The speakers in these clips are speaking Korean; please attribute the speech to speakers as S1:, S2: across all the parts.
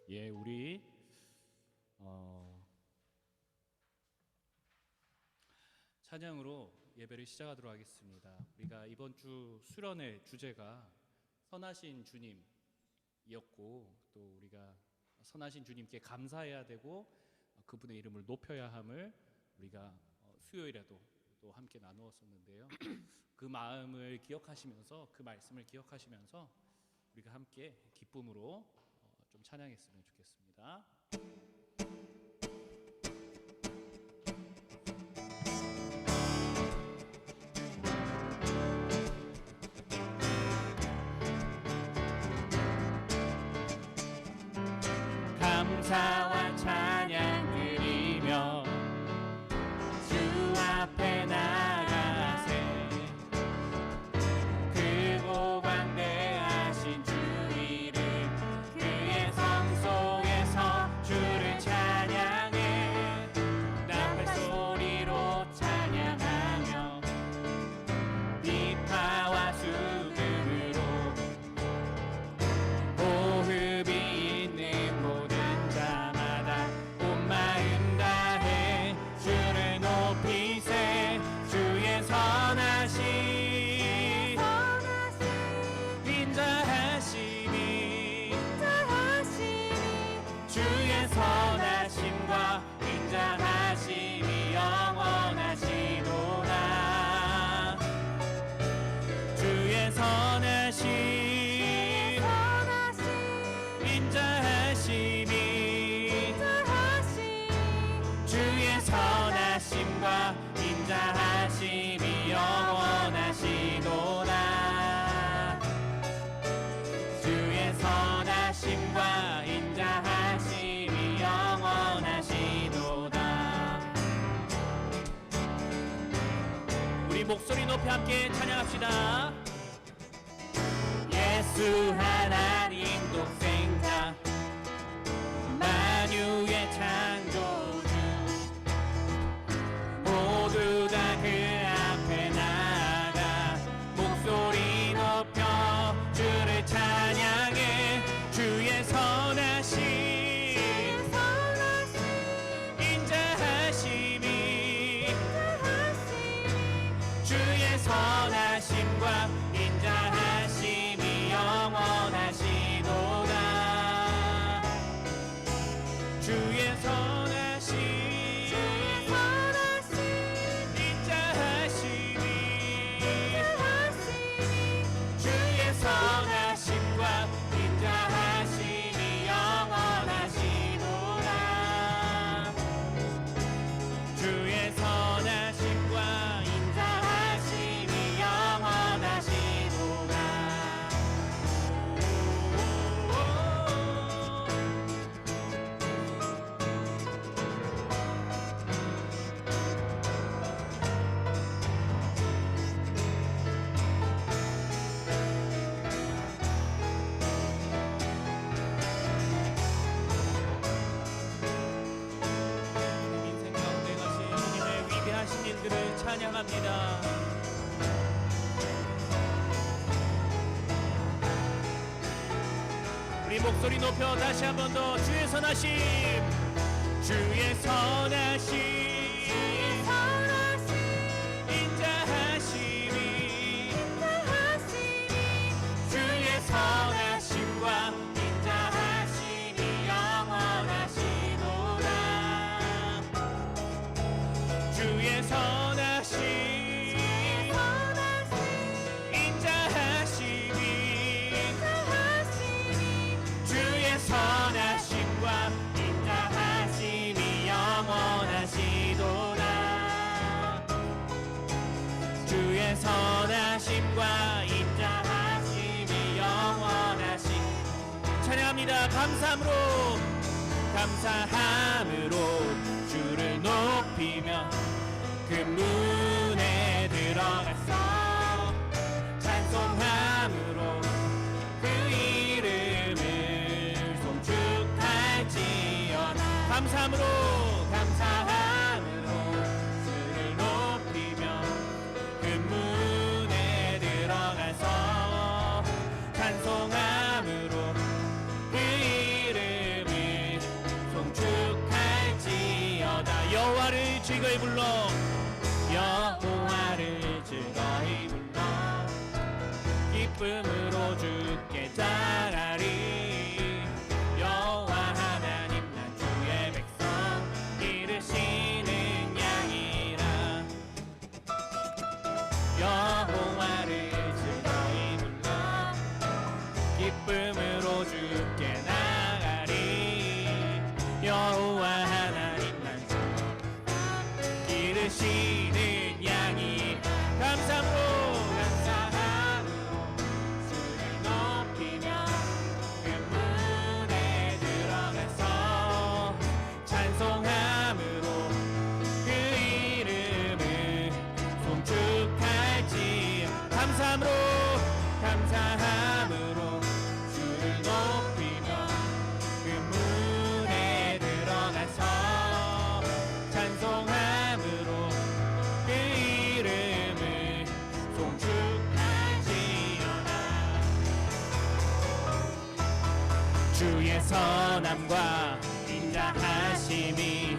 S1: 예, 우리 찬양으로 예배를 시작하도록 하겠습니다. 우리가 이번 주 수련의 주제가 선하신 주님이었고, 또 우리가 선하신 주님께 감사해야 되고 그분의 이름을 높여야 함을 우리가 수요일에도 또 함께 나누었었는데요. 그 마음을 기억하시면서, 그 말씀을 기억하시면서 우리가 함께 기쁨으로 좀 찬양했으면 좋겠습니다. 감사와 찬양 드리며 주 앞에 나가세. 크고 광대하신 주 이름, 그의 성소에서 주를 찬양해. 나팔 소리로 찬양하며 비파와 수금으로 호흡이 있는 모든 자마다 온 마음 다해 주를 높이세. 주의 선하심 인자하심이 주의 선하심과 인자하심이 영원하시도다. 주의 선하심 인자하심이 주의 선하심과 인자하심이 영원하시도다. 주의 선하심과 인자하심이 영원하시도다. 우리 목소리 높이 함께 찬양합시다. 예수 하나님 독생자, 만유의 창조주, 모두 다 그 앞에 나아가 목소리 높여 주를 찬양해. 주의 선하심 인자하심이 주의 선하심과 인자하심이 영원하시도다. 주의 선하심 인자하심이 주의 선하심과 인자하심이 영원하시도다. 주의 선하심과 인자하심이 영원하시도다. 인생 가운데 가신 주님의 위대하신 일들을 찬양합니다. 우리 목소리 높여 다시 한 번 더 주의 선하심 주의 선하심 인자하심이 주의 선하심과 인자하심이 영원하시도다. 주의 선하심 인자하심이 주의 선하심과 인자하심이 영원하시도다. 주의 선하심과 인자하심이 영원하시. 찬양합니다. 감사함으로 주를 높이며 그 문에 들어가서 찬송함으로 그 이름을 송축할지어다. 감사함으로 주를 높이며 그 문에 들어가서 찬송함으로 그 이름을 즐거이 불러 여호와를 즐거이 불러 기쁨으로 주께 자라리 여호와 하나님 난 주의 백성 기르시는 양이라 여호와를 즐거이 불러 기쁨으로 주께 나가리 여호와 하나님 난 기르시는 양이 감사함으로 주를 높이며 그 문에 들어가서 찬송함으로 그 이름을 송축할지 감사함으로 주를 높이며 그 문에 들어가서 찬송함으로 그 이름을 송축할지어다 주의 선함과 인자하심이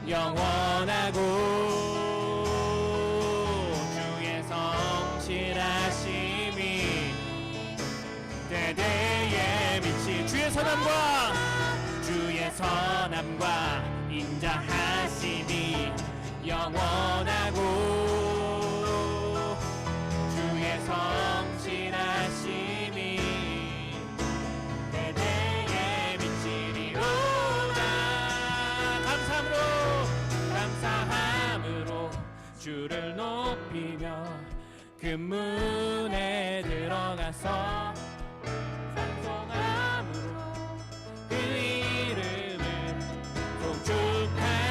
S1: 영원하고 주의 성실하심이 대대에 미치 주의 선함과 인자하심이 영원하고 주의 성실하심이 대대에 미치리로다 감사함으로 주를 높이며 그 문에 들어가서 찬송함으로 그 이름을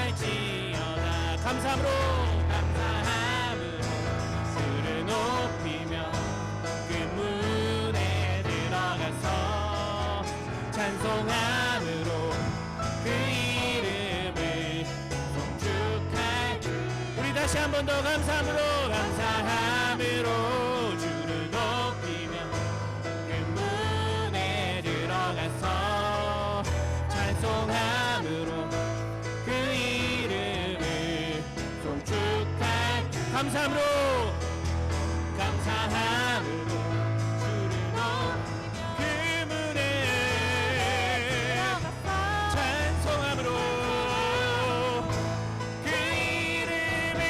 S1: 송축할지어다 감사함으로 주를 높이며 그 문에 들어가서 찬송함으로 그 이름을 송축할 우리 다시 한 번 더 감사함으로 주를 높이며 그 문에 들어가서 찬송함으로 그 이름을 송축할 감사함으로 주를 높이며 그 문에 찬송함으로 그 이름을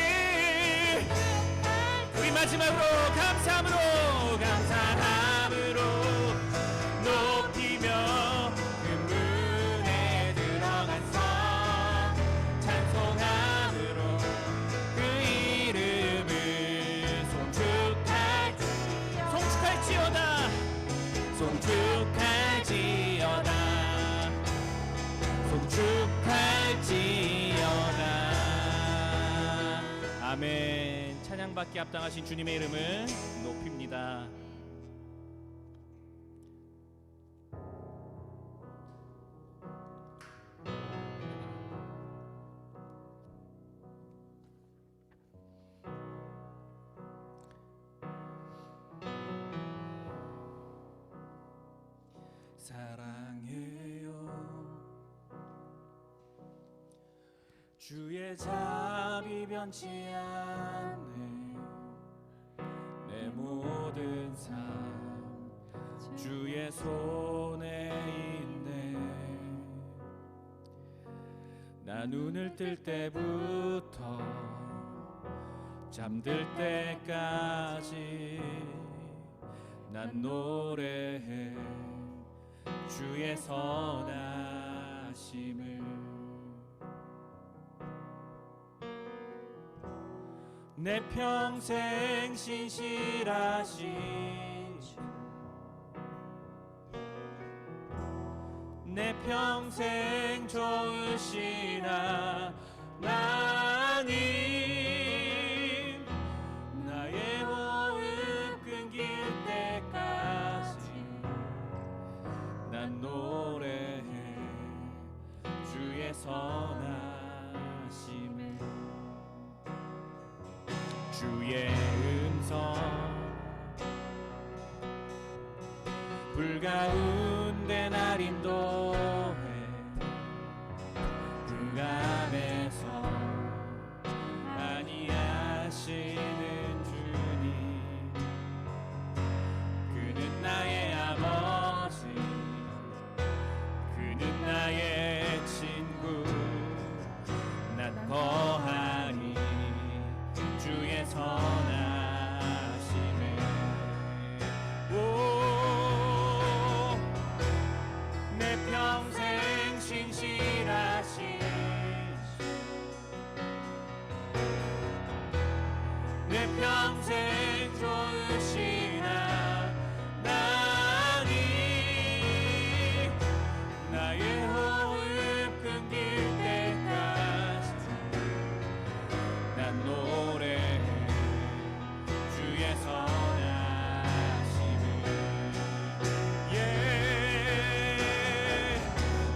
S1: 우리 마지막으로 감사함으로 높이며 그 문에 들어가서 찬송함으로 그 이름을 송축할지어다 아멘. 찬양받기 합당하신 주님의 이름을 높입니다. 사랑해요 주의 자비 변치 않네 내 모든 삶 주의 손에 있네 나 눈을 뜰 때부터 잠들 때까지 난 노래해 주의 선하심을 내 평생 신실하신 내 평생 좋으신 하나님 나의 호흡 끊길 때까지 난 노래해 주의 선하심을 주의 음성 불 가운데 날 인도해 그 안에서 도우시는 주님, 그는 나의 아버지, 그는 나의 친구. 난 거하리 주의 선하심에. 내 평생 신실하신, 내 평생 좋으신 하나님, 나의 호흡 끊길 때까지 난 노래해 주의 선하심을.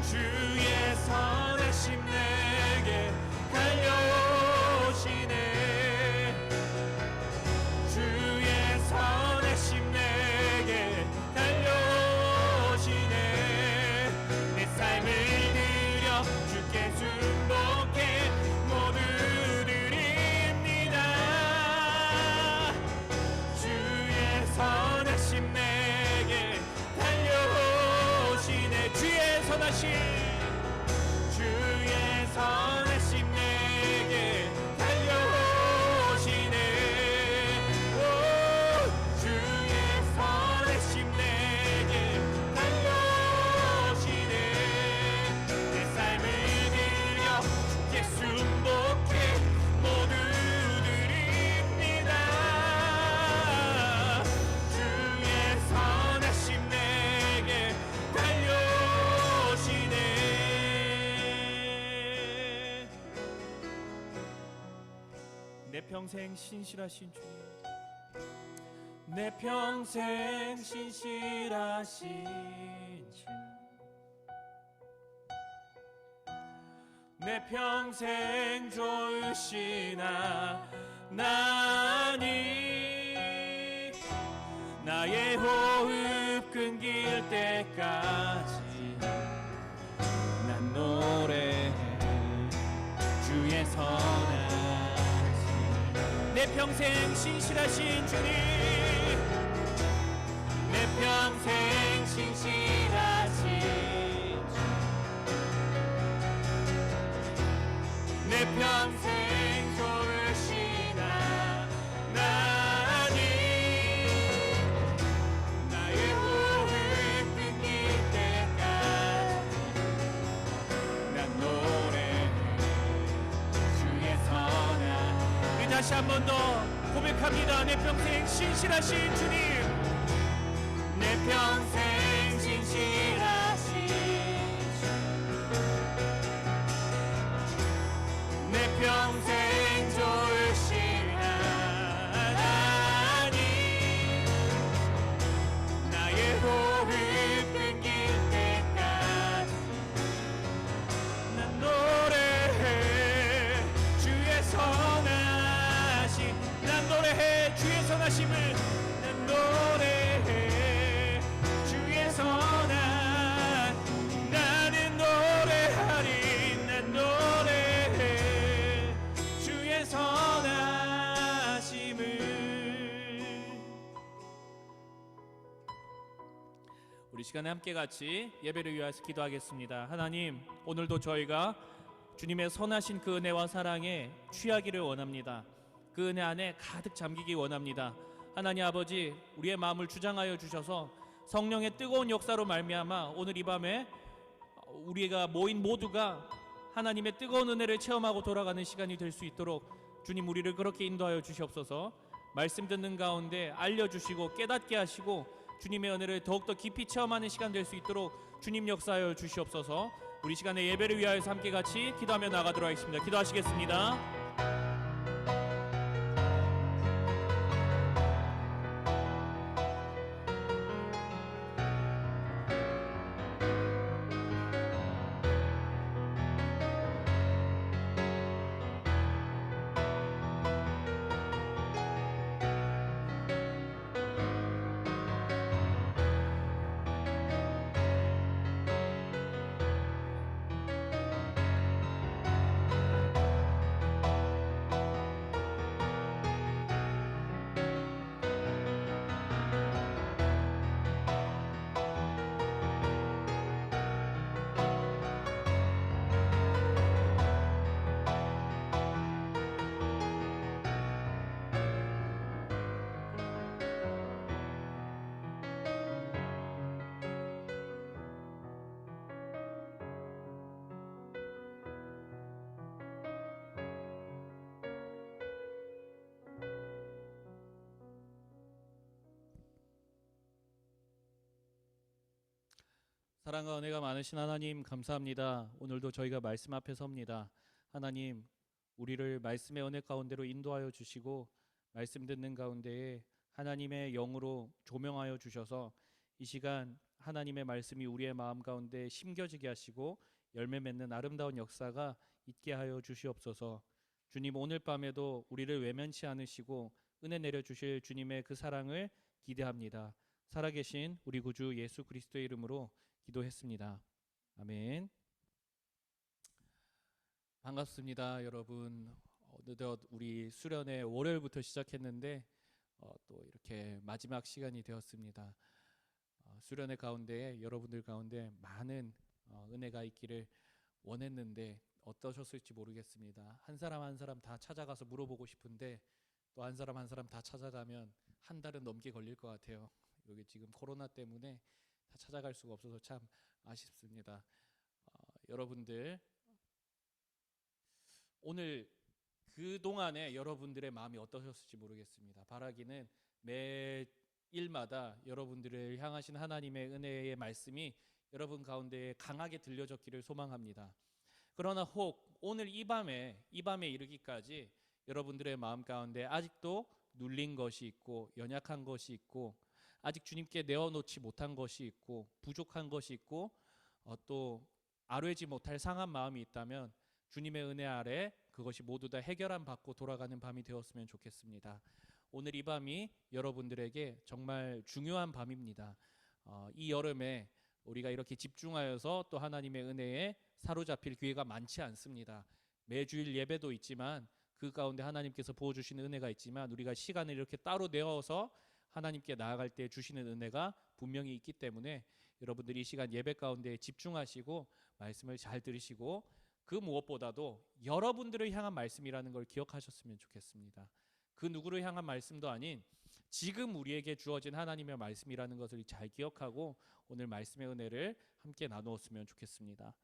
S1: 주의 선하심 내게 달려오시네. 주의 선하심 내게 달려오시네. 내 삶을 드려 주께 순복해 모두 드립니다. 주의 선하심 내게 달려오시네. 주의 선하심, 주의 선하심 내게 달려오시네. 주의 선하심 내게 달려오시네. 내 삶을 드려 주께 순복해 모두 드립니다. 주의 선하심 내게 달려오시네. 내 평생 신실하신 주님, 내 평생 신실하신 주, 내 평생 좋으신 하나님, 나의 호흡 끊길 때까지 난 노래해 주의 선하심. 내 평생 신실하신 주님, 내 평생 신실하신 주, 내 평생 좋으신 하나님, 나의 호흡 끊길 때까지 난 노래해 주의 선하심. 우리 다시 한 번 더 고백합니다. 내 평생 신실하신 주님, 내 평생 신실하신 주, 내 평생 좋으신 하나님, 나의 호흡 끊길 때까지 난 노래해 주의 선하심. 난 노래해 주의 선하심을. 난 노래해 주의 선한, 나는 노래하리. 난 노래해 주의 선하심을. 우리 시간에 함께 같이 예배를 위해서 기도하겠습니다. 하나님, 오늘도 저희가 주님의 선하신 그 은혜와 사랑에 취하기를 원합니다. 그 은혜 안에 가득 잠기기 원합니다. 하나님 아버지, 우리의 마음을 주장하여 주셔서 성령의 뜨거운 역사로 말미암아 오늘 이 밤에 우리가 모인 모두가 하나님의 뜨거운 은혜를 체험하고 돌아가는 시간이 될 수 있도록 주님, 우리를 그렇게 인도하여 주시옵소서. 말씀 듣는 가운데 알려주시고 깨닫게 하시고 주님의 은혜를 더욱더 깊이 체험하는 시간 될 수 있도록 주님 역사하여 주시옵소서. 우리 시간에 예배를 위하여서 함께 같이 기도하며 나가도록 하겠습니다. 기도하시겠습니다. 사랑과 은혜가 많으신 하나님 감사합니다. 오늘도 저희가 말씀 앞에 섭니다. 하나님, 우리를 말씀의 은혜 가운데로 인도하여 주시고 말씀 듣는 가운데에 하나님의 영으로 조명하여 주셔서 이 시간 하나님의 말씀이 우리의 마음 가운데 심겨지게 하시고 열매 맺는 아름다운 역사가 있게 하여 주시옵소서. 주님, 오늘 밤에도 우리를 외면치 않으시고 은혜 내려 주실 주님의 그 사랑을 기대합니다. 살아계신 우리 구주 예수 그리스도의 이름으로 기도했습니다. 아멘. 반갑습니다, 여러분. 어느덧 우리 수련회 월요일부터 시작했는데 또 이렇게 마지막 시간이 되었습니다. 수련회 가운데 여러분들 가운데 많은 은혜가 있기를 원했는데 어떠셨을지 모르겠습니다. 한 사람 한 사람 다 찾아가서 물어보고 싶은데 또 한 사람 한 사람 다 찾아가면 한 달은 넘게 걸릴 것 같아요. 여기 지금 코로나 때문에 다 찾아갈 수가 없어서 참 아쉽습니다. 여러분들 오늘 그동안에 여러분들의 마음이 어떠셨을지 모르겠습니다. 바라기는 매일마다 여러분들을 향하신 하나님의 은혜의 말씀이 여러분 가운데 강하게 들려졌기를 소망합니다. 그러나 혹 오늘 이 밤에 이르기까지 여러분들의 마음 가운데 아직도 눌린 것이 있고 연약한 것이 있고 아직 주님께 내어놓지 못한 것이 있고 부족한 것이 있고 또 아뢰지 못할 상한 마음이 있다면 주님의 은혜 아래 그것이 모두 다 해결함 받고 돌아가는 밤이 되었으면 좋겠습니다. 오늘 이 밤이 여러분들에게 정말 중요한 밤입니다. 이 여름에 우리가 이렇게 집중하여서 또 하나님의 은혜에 사로잡힐 기회가 많지 않습니다. 매주일 예배도 있지만 그 가운데 하나님께서 부어주시는 은혜가 있지만 우리가 시간을 이렇게 따로 내어서 하나님께 나아갈 때 주시는 은혜가 분명히 있기 때문에 여러분들이 이 시간 예배 가운데 집중하시고 말씀을 잘 들으시고 그 무엇보다도 여러분들을 향한 말씀이라는 걸 기억하셨으면 좋겠습니다. 그 누구를 향한 말씀도 아닌 지금 우리에게 주어진 하나님의 말씀이라는 것을 잘 기억하고 오늘 말씀의 은혜를 함께 나누었으면 좋겠습니다.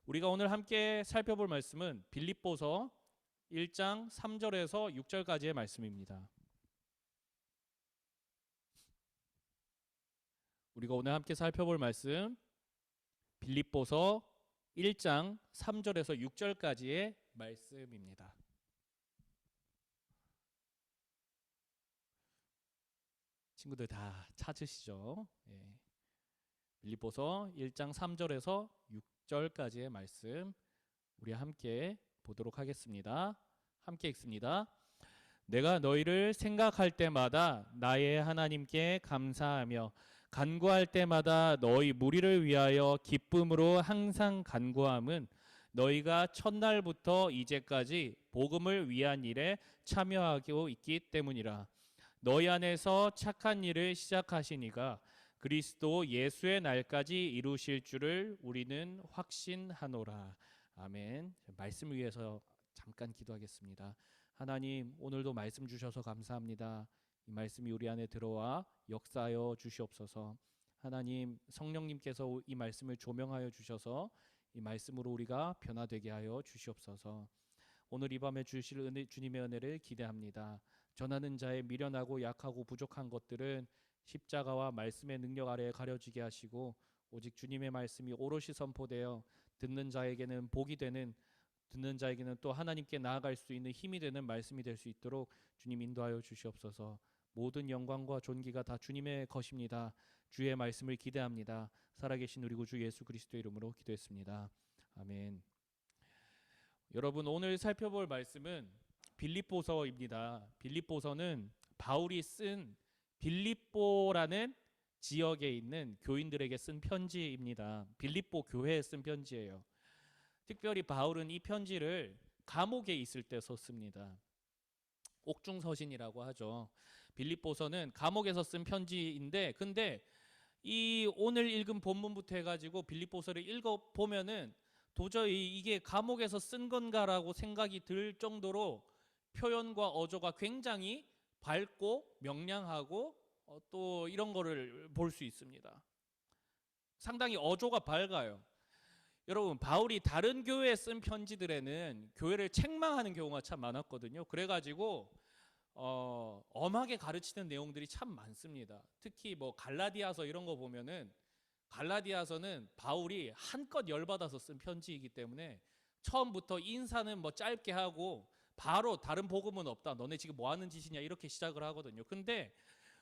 S1: 우리가 오늘 함께 살펴볼 말씀은 빌립보서 1장 3절에서 6절까지의 말씀입니다. 우리가 오늘 함께 살펴볼 말씀 빌립보서 1장 3절에서 6절까지의 말씀입니다. 친구들 다 찾으시죠? 예. 빌립보서 1장 3절에서 6절까지의 말씀 우리 함께 보도록 하겠습니다. 함께 읽습니다. 내가 너희를 생각할 때마다 나의 하나님께 감사하며 간구할 때마다 너희 무리를 위하여 기쁨으로 항상 간구함은 너희가 첫날부터 이제까지 복음을 위한 일에 참여하고 있기 때문이라. 너희 안에서 착한 일을 시작하시니가 그리스도 예수의 날까지 이루실 줄을 우리는 확신하노라. 아멘. 말씀을 위해서 잠깐 기도하겠습니다. 하나님, 오늘도 말씀 주셔서 감사합니다. 이 말씀이 우리 안에 들어와 역사하여 주시옵소서. 하나님, 성령님께서 이 말씀을 조명하여 주셔서 이 말씀으로 우리가 변화되게 하여 주시옵소서. 오늘 이 밤에 주실 주님의 은혜를 기대합니다. 전하는 자의 미련하고 약하고 부족한 것들은 십자가와 말씀의 능력 아래에 가려지게 하시고 오직 주님의 말씀이 오롯이 선포되어 듣는 자에게는 복이 되는, 듣는 자에게는 또 하나님께 나아갈 수 있는 힘이 되는 말씀이 될 수 있도록 주님 인도하여 주시옵소서. 모든 영광과 존귀가 다 주님의 것입니다. 주의 말씀을 기대합니다. 살아계신 우리 구주 예수 그리스도의 이름으로 기도했습니다. 아멘. 여러분, 오늘 살펴볼 말씀은 빌립보서입니다. 빌립보서는 바울이 쓴 빌립보라는 지역에 있는 교인들에게 쓴 편지입니다. 빌립보 교회에 쓴 편지예요. 특별히 바울은 이 편지를 감옥에 있을 때 썼습니다. 옥중서신이라고 하죠. 빌립보서는 감옥에서 쓴 편지인데 근데 이 오늘 읽은 본문부터 해가지고 빌립보서를 읽어보면은 도저히 이게 감옥에서 쓴 건가라고 생각이 들 정도로 표현과 어조가 굉장히 밝고 명량하고 또 이런 거를 볼 수 있습니다. 상당히 어조가 밝아요. 여러분, 바울이 다른 교회에 쓴 편지들에는 교회를 책망하는 경우가 참 많았거든요. 그래가지고 엄하게 가르치는 내용들이 참 많습니다. 특히 뭐 갈라디아서 이런 거 보면은 갈라디아서는 바울이 한껏 열받아서 쓴 편지이기 때문에 처음부터 인사는 뭐 짧게 하고 바로 다른 복음은 없다. 너네 지금 뭐 하는 짓이냐 이렇게 시작을 하거든요. 근데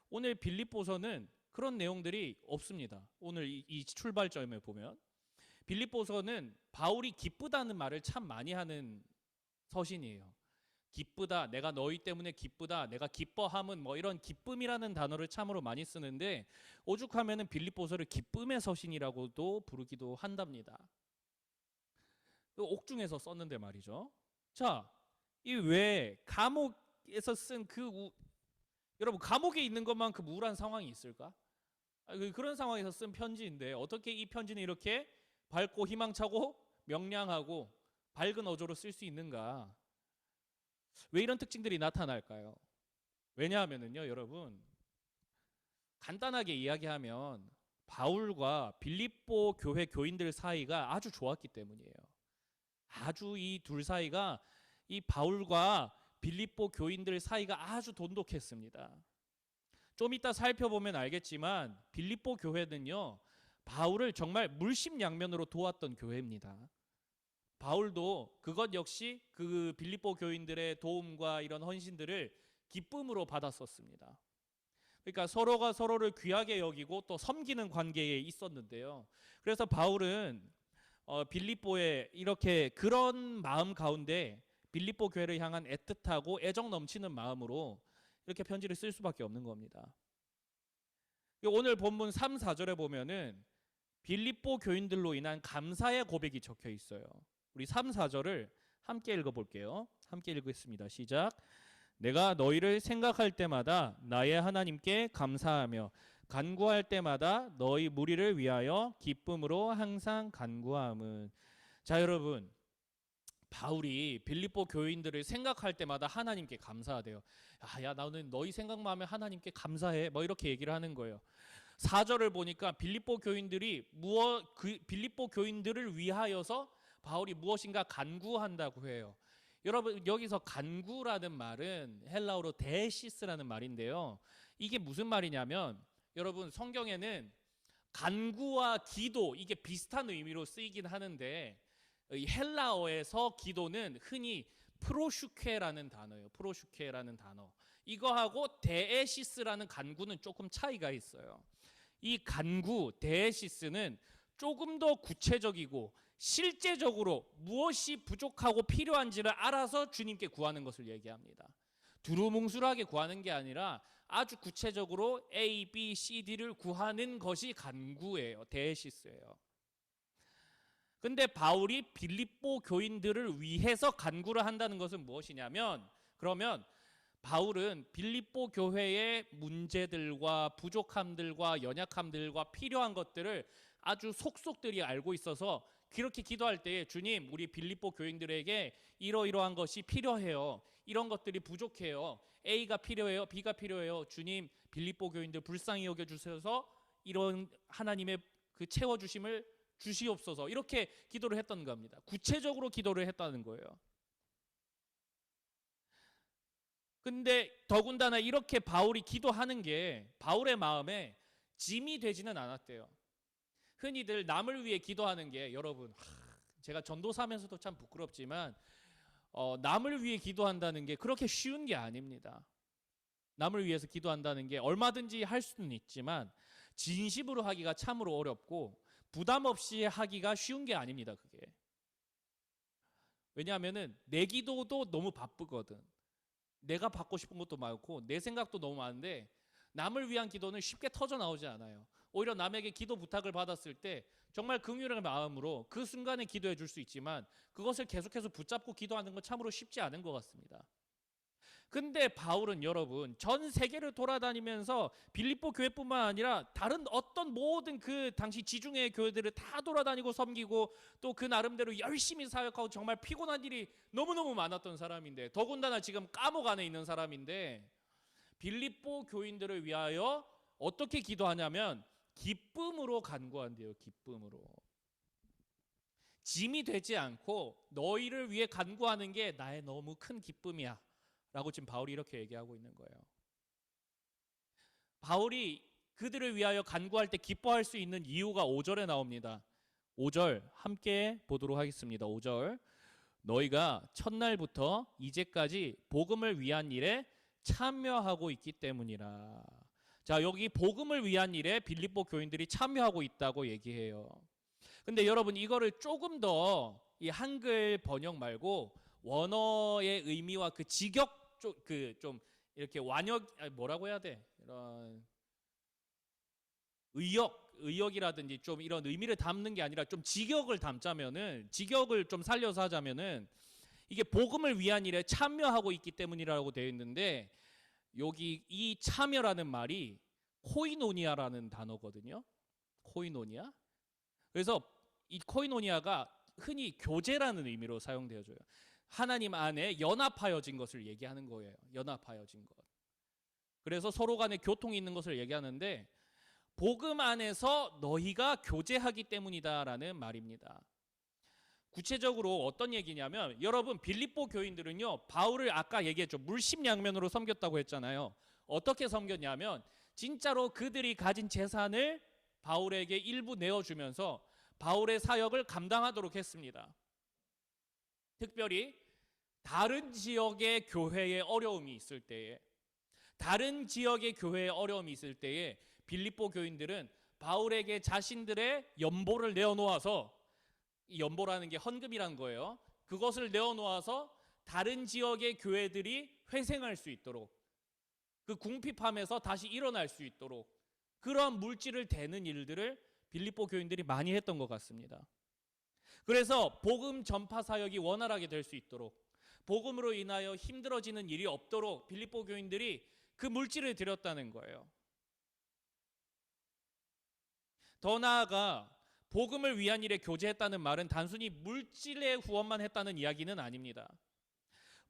S1: 오늘 빌립보서는 그런 내용들이 없습니다. 오늘 이 출발점에 보면 빌립보서는 바울이 기쁘다는 말을 참 많이 하는 서신이에요. 기쁘다, 내가 너희 때문에 기쁘다, 내가 기뻐함은 뭐 이런 기쁨이라는 단어를 참으로 많이 쓰는데 오죽하면은 빌립보서를 기쁨의 서신이라고도 부르기도 한답니다. 옥중에서 썼는데 말이죠. 자, 이 왜 감옥에서 쓴 여러분 감옥에 있는 것만큼 우울한 상황이 있을까? 그런 상황에서 쓴 편지인데 어떻게 이 편지는 이렇게 밝고 희망차고 명량하고 밝은 어조로 쓸 수 있는가? 왜 이런 특징들이 나타날까요? 왜냐하면요, 여러분 간단하게 이야기하면 바울과 빌립보 교회 교인들 사이가 아주 좋았기 때문이에요. 아주 이 둘 사이가 이 바울과 빌립보 교인들 사이가 아주 돈독했습니다. 좀 이따 살펴보면 알겠지만 빌립보 교회는요 바울을 정말 물심양면으로 도왔던 교회입니다. 바울도 그것 역시 그 빌립보 교인들의 도움과 이런 헌신들을 기쁨으로 받았었습니다. 그러니까 서로가 서로를 귀하게 여기고 또 섬기는 관계에 있었는데요. 그래서 바울은 빌립보에 이렇게 그런 마음 가운데 빌립보 교회를 향한 애틋하고 애정 넘치는 마음으로 이렇게 편지를 쓸 수밖에 없는 겁니다. 오늘 본문 3, 4절에 보면은 빌립보 교인들로 인한 감사의 고백이 적혀 있어요. 우리 3, 4절을 함께 읽어볼게요. 함께 읽겠습니다. 시작. 내가 너희를 생각할 때마다 나의 하나님께 감사하며 간구할 때마다 너희 무리를 위하여 기쁨으로 항상 간구함은. 자, 여러분 바울이 빌립보 교인들을 생각할 때마다 하나님께 감사하대요. 야, 나는 너희 생각만 하면 하나님께 감사해. 뭐 이렇게 얘기를 하는 거예요. 4절을 보니까 빌립보 교인들이 빌립보 교인들을 위하여서 바울이 무엇인가 간구한다고 해요. 여러분 여기서 간구라는 말은 헬라어로 데시스라는 말인데요. 이게 무슨 말이냐면 여러분 성경에는 간구와 기도 이게 비슷한 의미로 쓰이긴 하는데 헬라어에서 기도는 흔히 프로슈케라는 단어예요. 프로슈케라는 단어. 이거하고 데에시스라는 간구는 조금 차이가 있어요. 이 간구 데에시스는 조금 더 구체적이고 실제적으로 무엇이 부족하고 필요한지를 알아서 주님께 구하는 것을 얘기합니다. 두루뭉술하게 구하는 게 아니라 아주 구체적으로 A, B, C, D를 구하는 것이 간구예요. 데에시스예요. 근데 바울이 빌립보 교인들을 위해서 간구를 한다는 것은 무엇이냐면 그러면 바울은 빌립보 교회의 문제들과 부족함들과 연약함들과 필요한 것들을 아주 속속들이 알고 있어서 그렇게 기도할 때에 주님 우리 빌립보 교인들에게 이러이러한 것이 필요해요. 이런 것들이 부족해요. A가 필요해요. B가 필요해요. 주님 빌립보 교인들 불쌍히 여겨주셔서 이런 하나님의 그 채워주심을 주시옵소서 이렇게 기도를 했던 겁니다. 구체적으로 기도를 했다는 거예요. 근데 더군다나 이렇게 바울이 기도하는 게 바울의 마음에 짐이 되지는 않았대요. 흔히들 남을 위해 기도하는 게 여러분 제가 전도사면서도 참 부끄럽지만 남을 위해 기도한다는 게 그렇게 쉬운 게 아닙니다. 남을 위해서 기도한다는 게 얼마든지 할 수는 있지만 진심으로 하기가 참으로 어렵고 부담 없이 하기가 쉬운 게 아닙니다. 그게. 왜냐하면은 내 기도도 너무 바쁘거든. 내가 받고 싶은 것도 많고 내 생각도 너무 많은데 남을 위한 기도는 쉽게 터져 나오지 않아요. 오히려 남에게 기도 부탁을 받았을 때 정말 긍휼의 마음으로 그 순간에 기도해 줄 수 있지만 그것을 계속해서 붙잡고 기도하는 건 참으로 쉽지 않은 것 같습니다. 근데 바울은 여러분 전 세계를 돌아다니면서 빌립보 교회뿐만 아니라 다른 어떤 모든 그 당시 지중해 교회들을 다 돌아다니고 섬기고 또 그 나름대로 열심히 사역하고 정말 피곤한 일이 너무너무 많았던 사람인데 더군다나 지금 감옥 안에 있는 사람인데 빌립보 교인들을 위하여 어떻게 기도하냐면 기쁨으로 간구한대요. 기쁨으로. 짐이 되지 않고 너희를 위해 간구하는 게 나의 너무 큰 기쁨이야 라고 지금 바울이 이렇게 얘기하고 있는 거예요. 바울이 그들을 위하여 간구할 때 기뻐할 수 있는 이유가 5절에 나옵니다. 5절 함께 보도록 하겠습니다. 5절 너희가 첫날부터 이제까지 복음을 위한 일에 참여하고 있기 때문이라. 자, 여기 복음을 위한 일에 빌립보 교인들이 참여하고 있다고 얘기해요. 근데 여러분 이거를 조금 더 이 한글 번역 말고 원어의 의미와 그 직역 좀 이렇게 완역 뭐라고 해야 돼? 이런 의역이라든지 좀 이런 의미를 담는 게 아니라 좀 직역을 담자면은 직역을 좀 살려서 하자면은 이게 복음을 위한 일에 참여하고 있기 때문이라고 되어 있는데 여기 이 참여라는 말이 코이노니아라는 단어거든요. 코이노니아. 그래서 이 코이노니아가 흔히 교제라는 의미로 사용되어져요. 하나님 안에 연합하여진 것을 얘기하는 거예요. 연합하여진 것. 그래서 서로 간에 교통이 있는 것을 얘기하는데 복음 안에서 너희가 교제하기 때문이다라는 말입니다. 구체적으로 어떤 얘기냐면 여러분 빌립보 교인들은요 바울을 아까 얘기했죠. 물심양면으로 섬겼다고 했잖아요. 어떻게 섬겼냐면 진짜로 그들이 가진 재산을 바울에게 일부 내어주면서 바울의 사역을 감당하도록 했습니다. 특별히 다른 지역의 교회에 어려움이 있을 때에 다른 지역의 교회에 어려움이 있을 때에 빌립보 교인들은 바울에게 자신들의 연보를 내어놓아서 이 연보라는 게 헌금이라는 거예요. 그것을 내어놓아서 다른 지역의 교회들이 회생할 수 있도록 그 궁핍함에서 다시 일어날 수 있도록 그러한 물질을 대는 일들을 빌립보 교인들이 많이 했던 것 같습니다. 그래서 복음 전파 사역이 원활하게 될 수 있도록 복음으로 인하여 힘들어지는 일이 없도록 빌립보 교인들이 그 물질을 드렸다는 거예요. 더 나아가 복음을 위한 일에 교제했다는 말은 단순히 물질의 후원만 했다는 이야기는 아닙니다.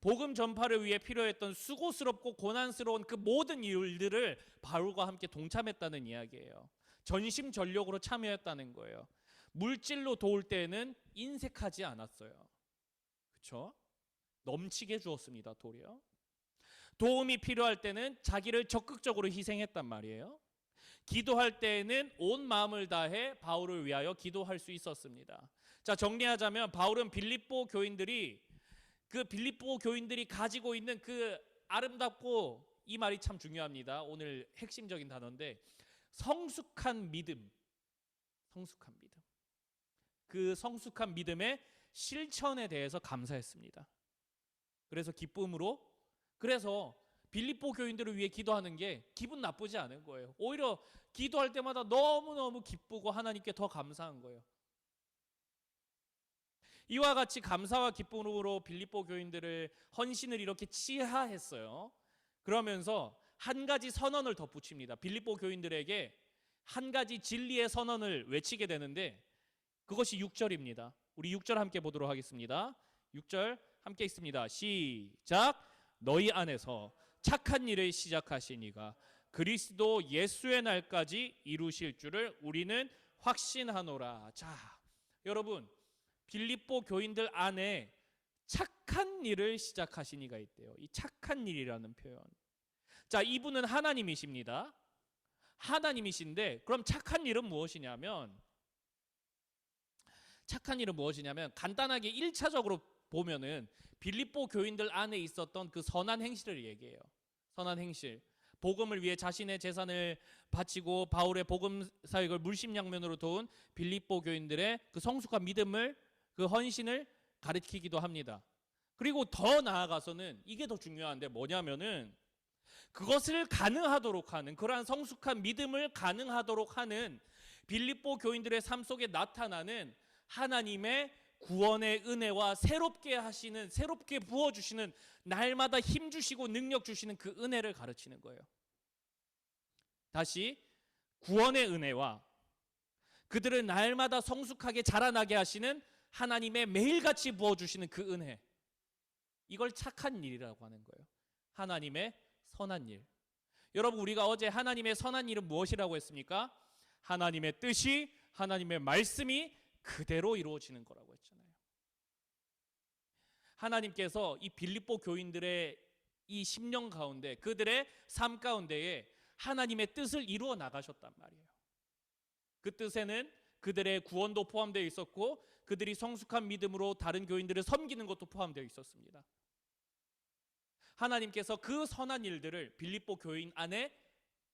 S1: 복음 전파를 위해 필요했던 수고스럽고 고난스러운 그 모든 일들을 바울과 함께 동참했다는 이야기예요. 전심전력으로 참여했다는 거예요. 물질로 도울 때에는 인색하지 않았어요. 그렇죠? 넘치게 주었습니다. 도리어. 도움이 필요할 때는 자기를 적극적으로 희생했단 말이에요. 기도할 때에는 온 마음을 다해 바울을 위하여 기도할 수 있었습니다. 자, 정리하자면 바울은 빌립보 교인들이 가지고 있는 그 아름답고 이 말이 참 중요합니다. 오늘 핵심적인 단어인데 성숙한 믿음. 그 성숙한 믿음의 실천에 대해서 감사했습니다. 그래서 기쁨으로 그래서 빌립보 교인들을 위해 기도하는 게 기분 나쁘지 않은 거예요. 오히려 기도할 때마다 너무너무 기쁘고 하나님께 더 감사한 거예요. 이와 같이 감사와 기쁨으로 빌립보 교인들을 헌신을 이렇게 치하했어요. 그러면서 한 가지 선언을 덧붙입니다. 빌립보 교인들에게 한 가지 진리의 선언을 외치게 되는데 그것이 6절입니다. 우리 6절 함께 보도록 하겠습니다. 6절 함께 읽습니다. 시작. 너희 안에서 착한 일을 시작하신 이가 그리스도 예수의 날까지 이루실 줄을 우리는 확신하노라. 자, 여러분 빌립보 교인들 안에 착한 일을 시작하신 이가 있대요. 이 착한 일이라는 표현. 자, 이분은 하나님이십니다. 하나님이신데 그럼 착한 일은 무엇이냐면 간단하게 1차적으로 보면은 빌립보 교인들 안에 있었던 그 선한 행실을 얘기해요. 선한 행실. 복음을 위해 자신의 재산을 바치고 바울의 복음 사역을 물심양면으로 도운 빌립보 교인들의 그 성숙한 믿음을 그 헌신을 가르치기도 합니다. 그리고 더 나아가서는 이게 더 중요한데 뭐냐면은 그것을 가능하도록 하는 그러한 성숙한 믿음을 가능하도록 하는 빌립보 교인들의 삶 속에 나타나는 하나님의 구원의 은혜와 새롭게 부어주시는 날마다 힘 주시고 능력 주시는 그 은혜를 가르치는 거예요. 다시 구원의 은혜와 그들을 날마다 성숙하게 자라나게 하시는 하나님의 매일같이 부어주시는 그 은혜, 이걸 착한 일이라고 하는 거예요. 하나님의 선한 일. 여러분 우리가 어제 하나님의 선한 일은 무엇이라고 했습니까? 하나님의 뜻이 하나님의 말씀이 그대로 이루어지는 거라고 했잖아요. 하나님께서 이 빌립보 교인들의 이 심령 가운데 그들의 삶 가운데에 하나님의 뜻을 이루어 나가셨단 말이에요. 그 뜻에는 그들의 구원도 포함되어 있었고 그들이 성숙한 믿음으로 다른 교인들을 섬기는 것도 포함되어 있었습니다. 하나님께서 그 선한 일들을 빌립보 교인 안에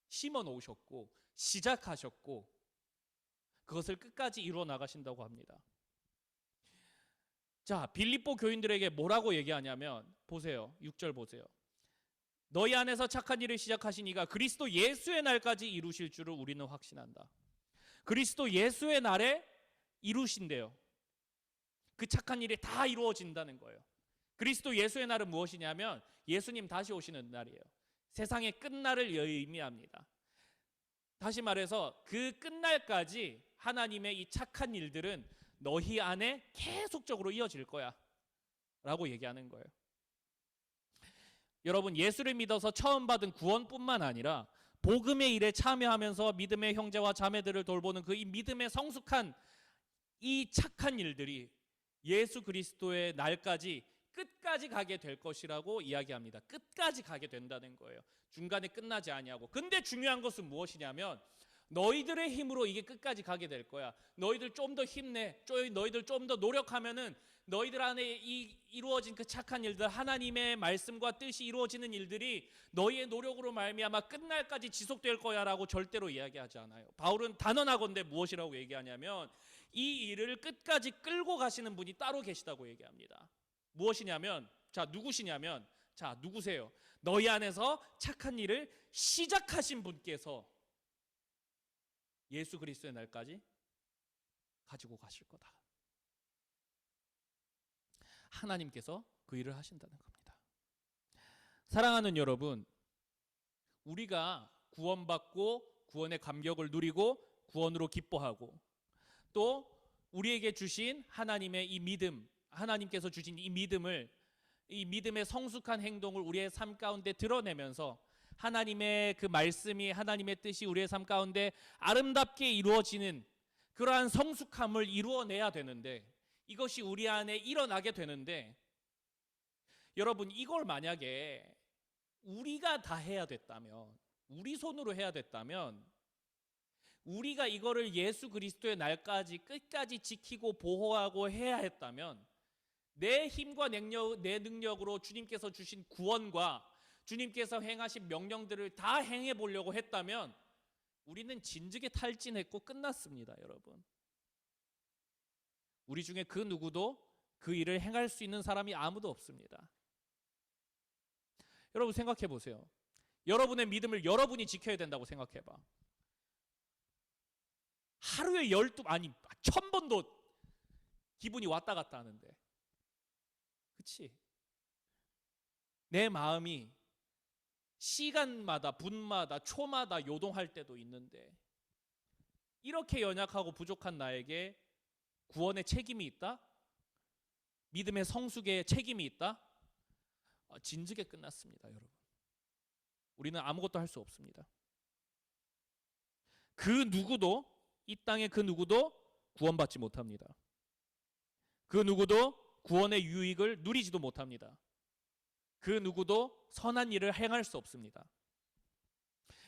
S1: 심어 놓으셨고 시작하셨고 그것을 끝까지 이루어 나가신다고 합니다. 자, 빌립보 교인들에게 뭐라고 얘기하냐면 보세요. 6절 보세요. 너희 안에서 착한 일을 시작하신 이가 그리스도 예수의 날까지 이루실 줄을 우리는 확신한다. 그리스도 예수의 날에 이루신대요. 그 착한 일이 다 이루어진다는 거예요. 그리스도 예수의 날은 무엇이냐면 예수님 다시 오시는 날이에요. 세상의 끝날을 의미합니다. 다시 말해서 그 끝날까지 하나님의 이 착한 일들은 너희 안에 계속적으로 이어질 거야 라고 얘기하는 거예요. 여러분, 예수를 믿어서 처음 받은 구원뿐만 아니라 복음의 일에 참여하면서 믿음의 형제와 자매들을 돌보는 그 이 믿음의 성숙한 이 착한 일들이 예수 그리스도의 날까지 끝까지 가게 될 것이라고 이야기합니다. 끝까지 가게 된다는 거예요. 중간에 끝나지 아니하고. 근데 중요한 것은 무엇이냐면 너희들의 힘으로 이게 끝까지 가게 될 거야. 너희들 좀 더 힘내. 너희들 좀 더 노력하면은 너희들 안에 이루어진 그 착한 일들, 하나님의 말씀과 뜻이 이루어지는 일들이 너희의 노력으로 말미암아 끝날까지 지속될 거야라고 절대로 이야기하지 않아요. 바울은 단언하건대 무엇이라고 얘기하냐면 이 일을 끝까지 끌고 가시는 분이 따로 계시다고 얘기합니다. 무엇이냐면 누구시냐면 누구세요? 너희 안에서 착한 일을 시작하신 분께서 예수 그리스도의 날까지 가지고 가실 거다. 하나님께서 그 일을 하신다는 겁니다. 사랑하는 여러분, 우리가 구원받고 구원의 감격을 누리고 구원으로 기뻐하고 또 우리에게 주신 하나님의 이 믿음, 하나님께서 주신 이 믿음을, 이 믿음의 성숙한 행동을 우리의 삶 가운데 드러내면서 하나님의 그 말씀이, 하나님의 뜻이 우리의 삶 가운데 아름답게 이루어지는 그러한 성숙함을 이루어내야 되는데, 이것이 우리 안에 일어나게 되는데, 여러분, 이걸 만약에 우리가 다 해야 됐다면, 우리 손으로 해야 됐다면, 우리가 이거를 예수 그리스도의 날까지 끝까지 지키고 보호하고 해야 했다면, 내 힘과 내 능력으로 주님께서 주신 구원과 주님께서 행하신 명령들을 다 행해 보려고 했다면 우리는 진즉에 탈진했고 끝났습니다, 여러분. 우리 중에 그 누구도 그 일을 행할 수 있는 사람이 아무도 없습니다. 여러분 생각해 보세요. 여러분의 믿음을 여러분이 지켜야 된다고 생각해 봐. 하루에 1000번도 기분이 왔다 갔다 하는데, 그치? 내 마음이 시간마다, 분마다, 초마다 요동할 때도 있는데, 이렇게 연약하고 부족한 나에게 구원의 책임이 있다? 믿음의 성숙의 책임이 있다? 진즉에 끝났습니다, 여러분. 우리는 아무것도 할 수 없습니다. 그 누구도, 이 땅의 그 누구도 구원받지 못합니다. 그 누구도 구원의 유익을 누리지도 못합니다. 그 누구도 선한 일을 행할 수 없습니다.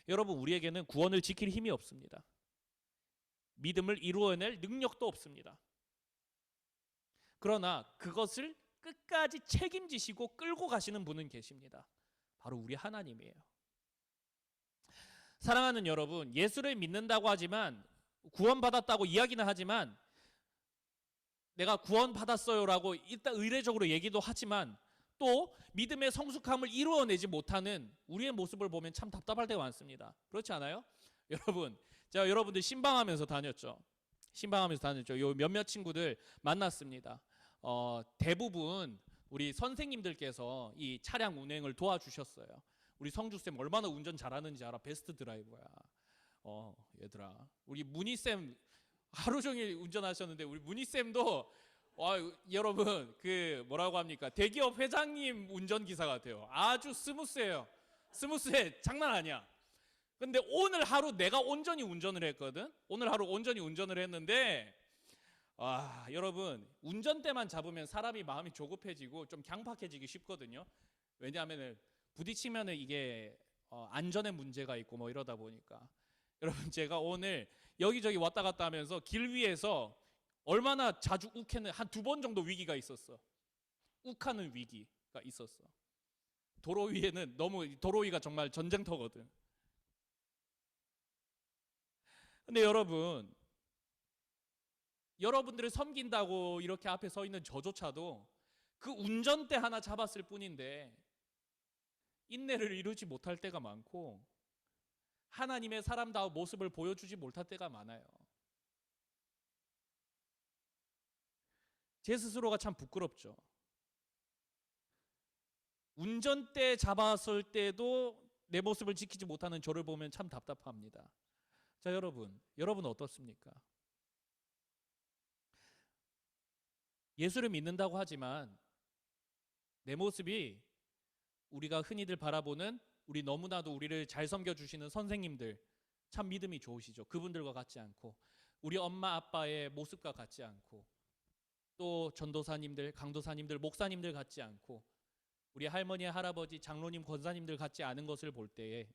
S1: 여러분, 우리에게는 구원을 지킬 힘이 없습니다. 믿음을 이루어낼 능력도 없습니다. 그러나 그것을 끝까지 책임지시고 끌고 가시는 분은 계십니다. 바로 우리 하나님이에요. 사랑하는 여러분, 예수를 믿는다고 하지만, 구원받았다고 이야기는 하지만, 내가 구원받았어요라고 일단 의례적으로 얘기도 하지만 또 믿음의 성숙함을 이루어내지 못하는 우리의 모습을 보면 참 답답할 때가 많습니다. 그렇지 않아요? 여러분, 제가 여러분들 신방하면서 다녔죠. 요 몇몇 친구들 만났습니다. 대부분 우리 선생님들께서 이 차량 운행을 도와주셨어요. 우리 성주쌤 얼마나 운전 잘하는지 알아? 베스트 드라이버야. 얘들아, 우리 문희쌤 하루 종일 운전하셨는데, 우리 문희쌤도 여러분 그 뭐라고 합니까? 대기업 회장님 운전기사 같아요. 아주 스무스해요. 스무스해. 장난 아니야. 근데 오늘 하루 내가 온전히 운전을 했거든. 오늘 하루 온전히 운전을 했는데, 여러분, 운전대만 잡으면 사람이 마음이 조급해지고 좀 강팍해지기 쉽거든요. 왜냐하면 부딪히면 이게 안전에 문제가 있고 뭐 이러다 보니까 여러분 제가 오늘 여기저기 왔다 갔다 하면서 길 위에서 얼마나 자주 욱했는 한 2번 정도 위기가 있었어. 욱하는 위기가 있었어. 도로 위에는 너무 도로 위가 정말 전쟁터거든. 근데 여러분들을 섬긴다고 이렇게 앞에 서 있는 저조차도 그 운전대 하나 잡았을 뿐인데 인내를 이루지 못할 때가 많고 하나님의 사람다운 모습을 보여주지 못할 때가 많아요. 제 스스로가 참 부끄럽죠. 운전대 잡았을 때도 내 모습을 지키지 못하는 저를 보면 참 답답합니다. 자, 여러분 어떻습니까? 예수를 믿는다고 하지만 내 모습이 우리가 흔히들 바라보는 우리 너무나도 우리를 잘 섬겨주시는 선생님들 참 믿음이 좋으시죠. 그분들과 같지 않고 우리 엄마 아빠의 모습과 같지 않고 또 전도사님들, 강도사님들, 목사님들 같지 않고 우리 할머니, 할아버지, 장로님, 권사님들 같지 않은 것을 볼 때에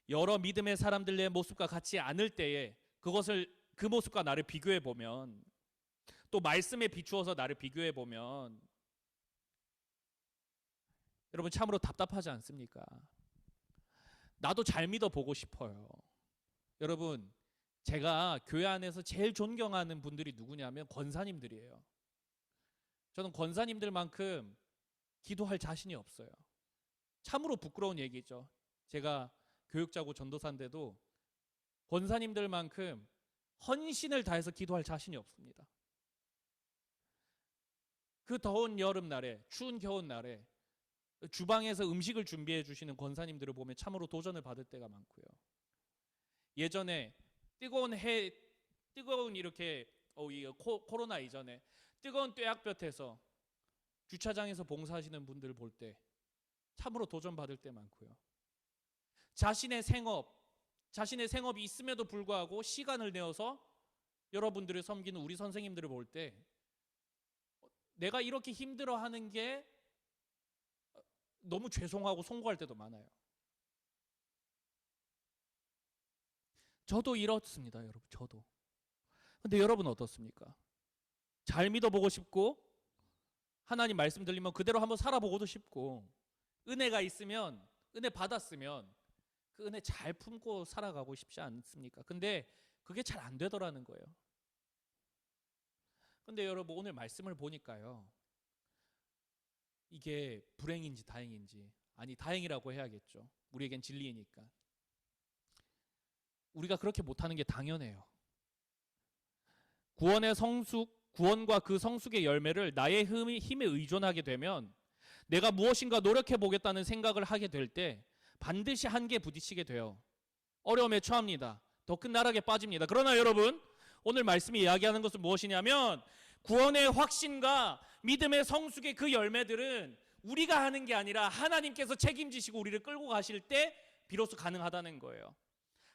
S1: 여러 믿음의 사람들의 모습과 같지 않을 때에 그 모습과 나를 비교해 보면 또 말씀에 비추어서 나를 비교해 보면 여러분 참으로 답답하지 않습니까? 나도 잘 믿어 보고 싶어요. 여러분 제가 교회 안에서 제일 존경하는 분들이 누구냐면 권사님들이에요. 저는 권사님들만큼 기도할 자신이 없어요. 참으로 부끄러운 얘기죠. 제가 교육자고 전도사인데도 권사님들만큼 헌신을 다해서 기도할 자신이 없습니다. 그 더운 여름날에 추운 겨울날에 주방에서 음식을 준비해 주시는 권사님들을 보면 참으로 도전을 받을 때가 많고요. 예전에 뜨거운 이렇게 이 코로나 이전에 뜨거운 뙤약볕에서 주차장에서 봉사하시는 분들 볼 때 참으로 도전 받을 때 많고요. 자신의 생업이 있음에도 불구하고 시간을 내어서 여러분들을 섬기는 우리 선생님들을 볼 때 내가 이렇게 힘들어하는 게 너무 죄송하고 송구할 때도 많아요. 저도 이렇습니다, 여러분. 저도. 근데 여러분 어떻습니까? 잘 믿어보고 싶고 하나님 말씀 들리면 그대로 한번 살아보고도 싶고 은혜가 있으면 은혜 받았으면 그 은혜 잘 품고 살아가고 싶지 않습니까? 근데 그게 잘 안 되더라는 거예요. 근데 여러분 오늘 말씀을 보니까요. 이게 불행인지 다행인지 아니 다행이라고 해야겠죠. 우리에겐 진리이니까. 우리가 그렇게 못하는 게 당연해요. 구원과 그 성숙의 열매를 나의 힘에 의존하게 되면 내가 무엇인가 노력해 보겠다는 생각을 하게 될 때 반드시 한계에 부딪히게 돼요. 어려움에 처합니다. 더 큰 나락에 빠집니다. 그러나 여러분 오늘 말씀이 이야기하는 것은 무엇이냐면 구원의 확신과 믿음의 성숙의 그 열매들은 우리가 하는 게 아니라 하나님께서 책임지시고 우리를 끌고 가실 때 비로소 가능하다는 거예요.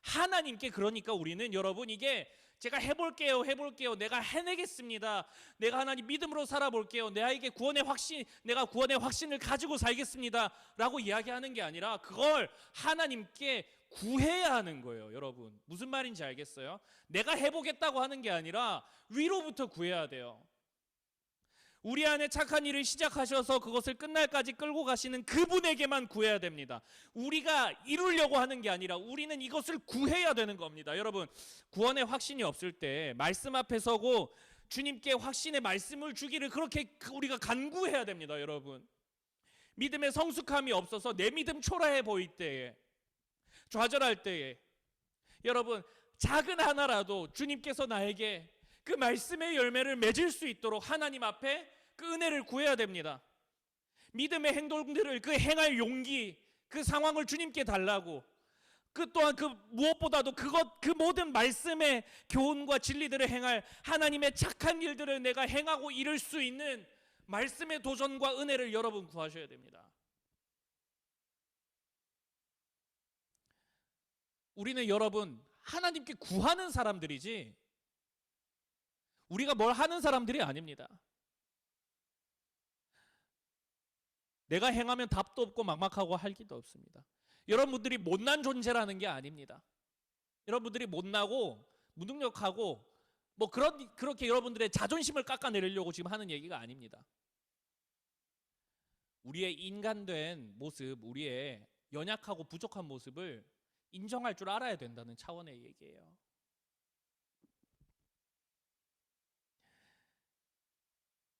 S1: 하나님께 그러니까 우리는 여러분 이게 제가 해볼게요 내가 해내겠습니다 내가 하나님 믿음으로 살아볼게요 내가 구원의 확신을 가지고 살겠습니다 라고 이야기하는 게 아니라 그걸 하나님께 구해야 하는 거예요. 여러분 무슨 말인지 알겠어요? 내가 해보겠다고 하는 게 아니라 위로부터 구해야 돼요. 우리 안에 착한 일을 시작하셔서 그것을 끝날까지 끌고 가시는 그분에게만 구해야 됩니다. 우리가 이루려고 하는 게 아니라 우리는 이것을 구해야 되는 겁니다. 여러분 구원의 확신이 없을 때 말씀 앞에 서고 주님께 확신의 말씀을 주기를 그렇게 우리가 간구해야 됩니다. 여러분 믿음의 성숙함이 없어서 내 믿음 초라해 보일 때에 좌절할 때에 여러분 작은 하나라도 주님께서 나에게 그 말씀의 열매를 맺을 수 있도록 하나님 앞에 그 은혜를 구해야 됩니다. 믿음의 행동들을 그 행할 용기, 그 상황을 주님께 달라고 그 또한 그 무엇보다도 그 모든 말씀의 교훈과 진리들을 행할 하나님의 착한 일들을 내가 행하고 이룰 수 있는 말씀의 도전과 은혜를 여러분 구하셔야 됩니다. 우리는 여러분 하나님께 구하는 사람들이지 우리가 뭘 하는 사람들이 아닙니다. 내가 행하면 답도 없고 막막하고 할 길도 없습니다. 여러분들이 못난 존재라는 게 아닙니다. 여러분들이 못나고 무능력하고 그렇게 여러분들의 자존심을 깎아내리려고 지금 하는 얘기가 아닙니다. 우리의 인간된 모습, 우리의 연약하고 부족한 모습을 인정할 줄 알아야 된다는 차원의 얘기예요.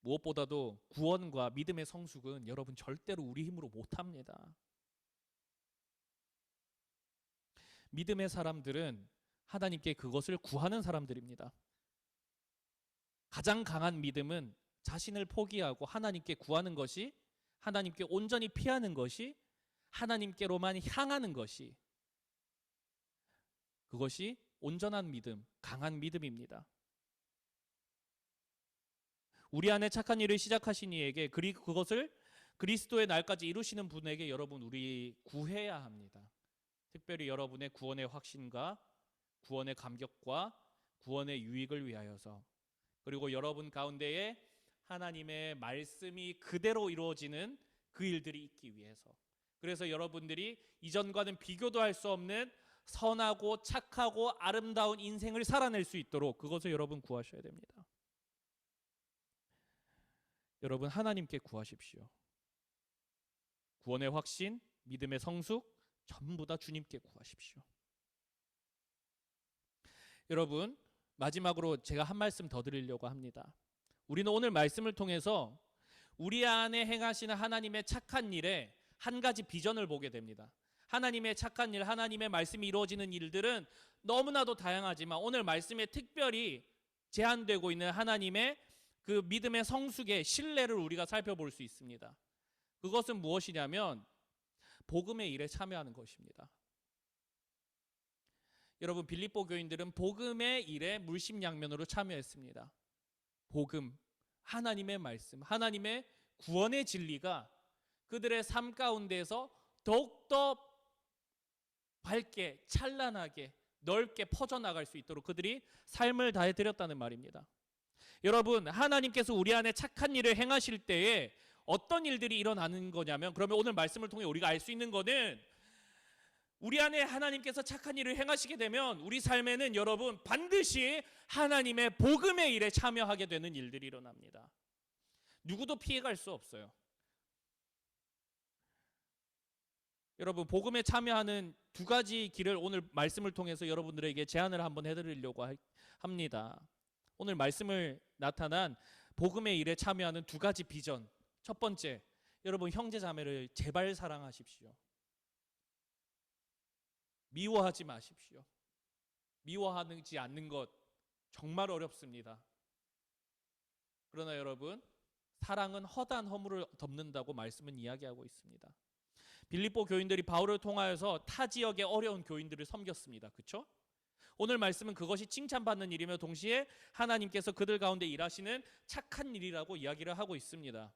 S1: 무엇보다도 구원과 믿음의 성숙은 여러분 절대로 우리 힘으로 못합니다. 믿음의 사람들은 하나님께 그것을 구하는 사람들입니다. 가장 강한 믿음은 자신을 포기하고 하나님께 구하는 것이, 하나님께 온전히 피하는 것이, 하나님께로만 향하는 것이, 그것이 온전한 믿음, 강한 믿음입니다. 우리 안에 착한 일을 시작하신 이에게, 그리고 그것을 그리스도의 날까지 이루시는 분에게 여러분 우리 구해야 합니다. 특별히 여러분의 구원의 확신과 구원의 감격과 구원의 유익을 위하여서, 그리고 여러분 가운데에 하나님의 말씀이 그대로 이루어지는 그 일들이 있기 위해서, 그래서 여러분들이 이전과는 비교도 할 수 없는 선하고 착하고 아름다운 인생을 살아낼 수 있도록 그것을 여러분 구하셔야 됩니다. 여러분 하나님께 구하십시오. 구원의 확신, 믿음의 성숙 전부 다 주님께 구하십시오. 여러분 마지막으로 제가 한 말씀 더 드리려고 합니다. 우리는 오늘 말씀을 통해서 우리 안에 행하시는 하나님의 착한 일에 한 가지 비전을 보게 됩니다. 하나님의 착한 일, 하나님의 말씀이 이루어지는 일들은 너무나도 다양하지만 오늘 말씀에 특별히 제한되고 있는 하나님의 그 믿음의 성숙의 신뢰를 우리가 살펴볼 수 있습니다. 그것은 무엇이냐면 복음의 일에 참여하는 것입니다. 여러분 빌립보 교인들은 복음의 일에 물심양면으로 참여했습니다. 복음, 하나님의 말씀, 하나님의 구원의 진리가 그들의 삶 가운데에서 더욱더 밝게, 찬란하게, 넓게 퍼져나갈 수 있도록 그들이 삶을 다해 드렸다는 말입니다. 여러분 하나님께서 우리 안에 착한 일을 행하실 때에 어떤 일들이 일어나는 거냐면, 그러면 오늘 말씀을 통해 우리가 알 수 있는 거는 우리 안에 하나님께서 착한 일을 행하시게 되면 우리 삶에는 여러분 반드시 하나님의 복음의 일에 참여하게 되는 일들이 일어납니다. 누구도 피해갈 수 없어요. 여러분 복음에 참여하는 두 가지 길을 오늘 말씀을 통해서 여러분들에게 제안을 한번 해드리려고 합니다. 오늘 말씀을 나타난 복음의 일에 참여하는 두 가지 비전. 첫 번째, 여러분 형제 자매를 제발 사랑하십시오. 미워하지 마십시오. 미워하지 않는 것 정말 어렵습니다. 그러나 여러분 사랑은 허다한 허물을 덮는다고 말씀은 이야기하고 있습니다. 빌립보 교인들이 바울을 통하여서 타 지역의 어려운 교인들을 섬겼습니다. 그렇죠? 오늘 말씀은 그것이 칭찬받는 일이며 동시에 하나님께서 그들 가운데 일하시는 착한 일이라고 이야기를 하고 있습니다.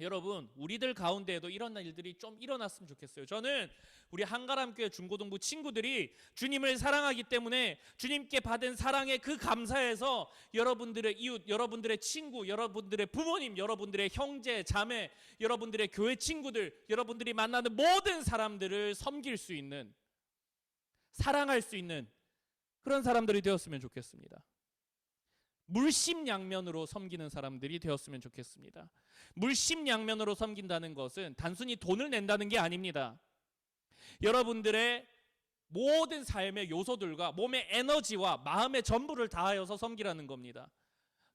S1: 여러분 우리들 가운데에도 이런 일들이 좀 일어났으면 좋겠어요. 저는 우리 한가람교회 중고등부 친구들이 주님을 사랑하기 때문에 주님께 받은 사랑의 그 감사에서 여러분들의 이웃, 여러분들의 친구, 여러분들의 부모님, 여러분들의 형제, 자매, 여러분들의 교회 친구들, 여러분들이 만나는 모든 사람들을 섬길 수 있는, 사랑할 수 있는 그런 사람들이 되었으면 좋겠습니다. 물심양면으로 섬기는 사람들이 되었으면 좋겠습니다. 물심양면으로 섬긴다는 것은 단순히 돈을 낸다는 게 아닙니다. 여러분들의 모든 삶의 요소들과 몸의 에너지와 마음의 전부를 다하여서 섬기라는 겁니다.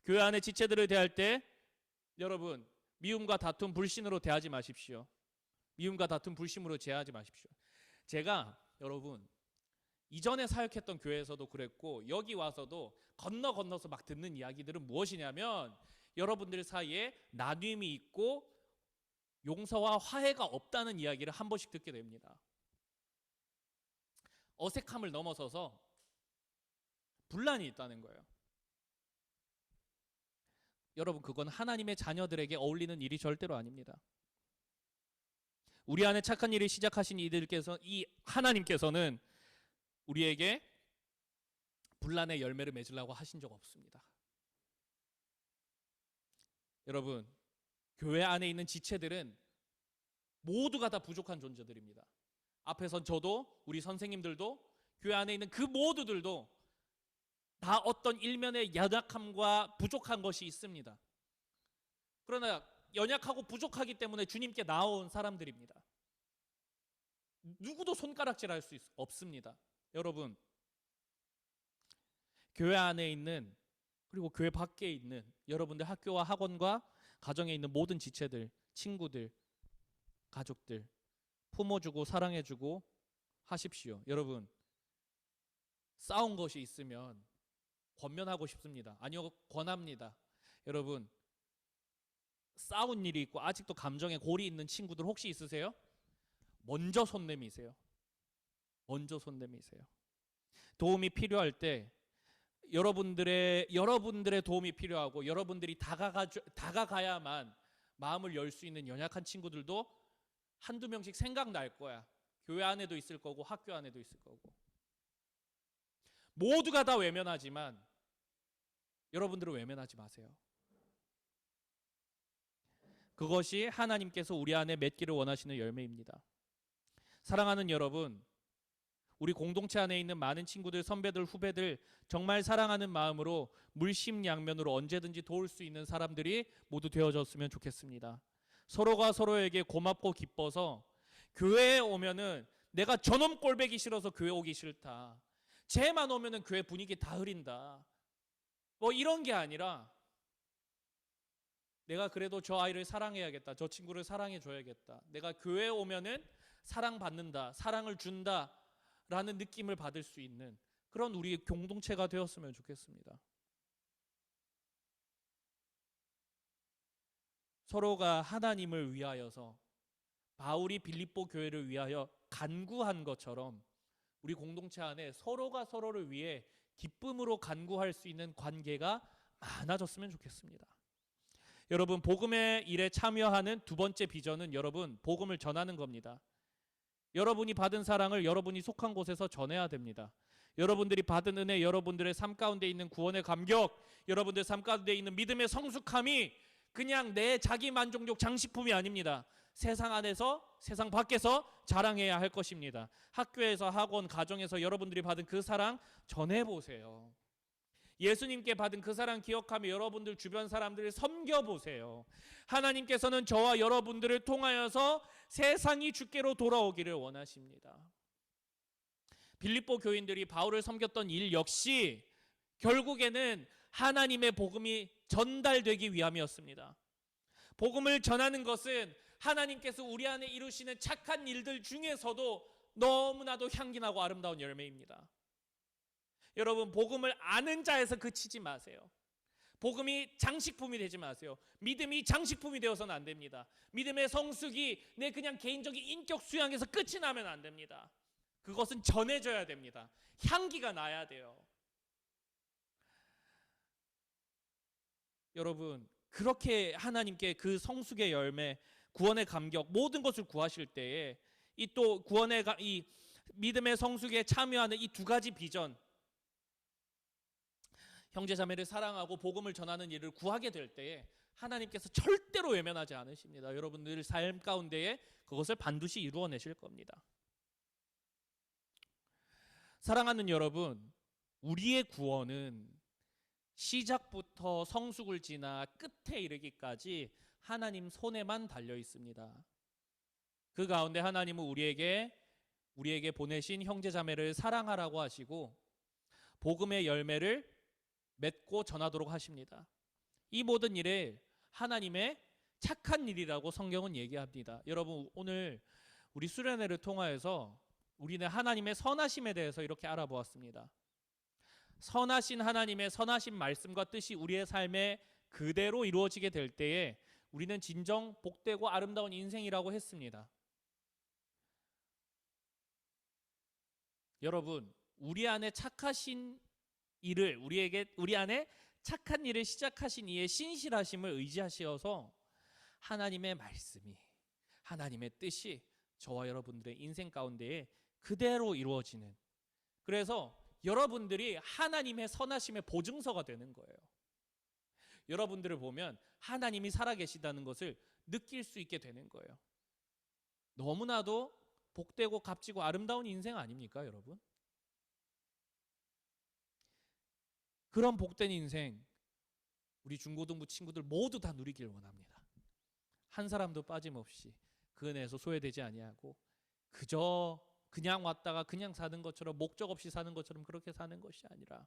S1: 교회 안의 지체들을 대할 때 여러분 미움과 다툼, 불신으로 대하지 마십시오. 미움과 다툼, 불신으로 대하지 마십시오. 제가 여러분 이전에 사역했던 교회에서도 그랬고 여기 와서도 건너서 막 듣는 이야기들은 무엇이냐면 여러분들 사이에 나눔이 있고 용서와 화해가 없다는 이야기를 한 번씩 듣게 됩니다. 어색함을 넘어서서 분란이 있다는 거예요. 여러분 그건 하나님의 자녀들에게 어울리는 일이 절대로 아닙니다. 우리 안에 착한 일을 시작하신 이들께서, 이 하나님께서는 우리에게 분란의 열매를 맺으려고 하신 적 없습니다. 여러분 교회 안에 있는 지체들은 모두가 다 부족한 존재들입니다. 앞에선 저도 우리 선생님들도 교회 안에 있는 그 모두들도 다 어떤 일면의 연약함과 부족한 것이 있습니다. 그러나 연약하고 부족하기 때문에 주님께 나온 사람들입니다. 누구도 손가락질할 수 없습니다. 여러분, 교회 안에 있는 그리고 교회 밖에 있는 여러분들 학교와 학원과 가정에 있는 모든 지체들, 친구들, 가족들 품어주고 사랑해주고 하십시오. 여러분, 싸운 것이 있으면 권면하고 싶습니다. 아니요, 권합니다. 여러분, 싸운 일이 있고 아직도 감정에 골이 있는 친구들 혹시 있으세요? 먼저 손 내미세요. 먼저 손 내미세요. 도움이 필요할 때 여러분들의 도움이 필요하고 여러분들이 다가가야만 마음을 열 수 있는 연약한 친구들도 한두 명씩 생각날 거야. 교회 안에도 있을 거고 학교 안에도 있을 거고. 모두가 다 외면하지만 여러분들은 외면하지 마세요. 그것이 하나님께서 우리 안에 맺기를 원하시는 열매입니다. 사랑하는 여러분, 우리 공동체 안에 있는 많은 친구들, 선배들, 후배들 정말 사랑하는 마음으로 물심양면으로 언제든지 도울 수 있는 사람들이 모두 되어졌으면 좋겠습니다. 서로가 서로에게 고맙고 기뻐서 교회에 오면은 내가 저놈 꼴배기 싫어서 교회 오기 싫다. 쟤만 오면은 교회 분위기 다 흐린다. 뭐 이런 게 아니라 내가 그래도 저 아이를 사랑해야겠다. 저 친구를 사랑해 줘야겠다. 내가 교회에 오면은 사랑받는다. 사랑을 준다. 라는 느낌을 받을 수 있는 그런 우리 공동체가 되었으면 좋겠습니다. 서로가 하나님을 위하여서 바울이 빌립보 교회를 위하여 간구한 것처럼 우리 공동체 안에 서로가 서로를 위해 기쁨으로 간구할 수 있는 관계가 많아졌으면 좋겠습니다. 여러분, 복음의 일에 참여하는 두 번째 비전은 여러분, 복음을 전하는 겁니다. 여러분이 받은 사랑을 여러분이 속한 곳에서 전해야 됩니다. 여러분들이 받은 은혜, 여러분들의 삶 가운데 있는 구원의 감격, 여러분들 삶 가운데 있는 믿음의 성숙함이 그냥 내 자기 만족용 장식품이 아닙니다. 세상 안에서, 세상 밖에서 자랑해야 할 것입니다. 학교에서, 학원, 가정에서 여러분들이 받은 그 사랑 전해보세요. 예수님께 받은 그 사랑 기억하며 여러분들 주변 사람들을 섬겨보세요. 하나님께서는 저와 여러분들을 통하여서 세상이 주께로 돌아오기를 원하십니다. 빌립보 교인들이 바울을 섬겼던 일 역시 결국에는 하나님의 복음이 전달되기 위함이었습니다. 복음을 전하는 것은 하나님께서 우리 안에 이루시는 착한 일들 중에서도 너무나도 향기나고 아름다운 열매입니다. 여러분, 복음을 아는 자에서 그치지 마세요. 복음이 장식품이 되지 마세요. 믿음이 장식품이 되어서는 안 됩니다. 믿음의 성숙이 내 그냥 개인적인 인격 수양에서 끝이 나면 안 됩니다. 그것은 전해져야 됩니다. 향기가 나야 돼요. 여러분, 그렇게 하나님께 그 성숙의 열매, 구원의 감격, 모든 것을 구하실 때에 이 또 이 믿음의 성숙에 참여하는 이 두 가지 비전, 형제자매를 사랑하고 복음을 전하는 일을 구하게 될 때에 하나님께서 절대로 외면하지 않으십니다. 여러분들 삶 가운데에 그것을 반드시 이루어내실 겁니다. 사랑하는 여러분, 우리의 구원은 시작부터 성숙을 지나 끝에 이르기까지 하나님 손에만 달려 있습니다. 그 가운데 하나님은 우리에게 보내신 형제자매를 사랑하라고 하시고 복음의 열매를 맺고 전하도록 하십니다. 이 모든 일을 하나님의 착한 일이라고 성경은 얘기합니다. 여러분, 오늘 우리 수련회를 통하여서 우리는 하나님의 선하심에 대해서 이렇게 알아보았습니다. 선하신 하나님의 선하신 말씀과 뜻이 우리의 삶에 그대로 이루어지게 될 때에 우리는 진정 복되고 아름다운 인생이라고 했습니다. 여러분, 우리 안에 착하신 일을 우리 안에 착한 일을 시작하신 이의 신실하심을 의지하시어서 하나님의 말씀이, 하나님의 뜻이 저와 여러분들의 인생 가운데에 그대로 이루어지는, 그래서 여러분들이 하나님의 선하심의 보증서가 되는 거예요. 여러분들을 보면 하나님이 살아계시다는 것을 느낄 수 있게 되는 거예요. 너무나도 복되고 값지고 아름다운 인생 아닙니까, 여러분? 그런 복된 인생 우리 중고등부 친구들 모두 다 누리길 원합니다. 한 사람도 빠짐없이 그 은혜에서 소외되지 아니하고 그저 그냥 왔다가 그냥 사는 것처럼 목적 없이 사는 것처럼 그렇게 사는 것이 아니라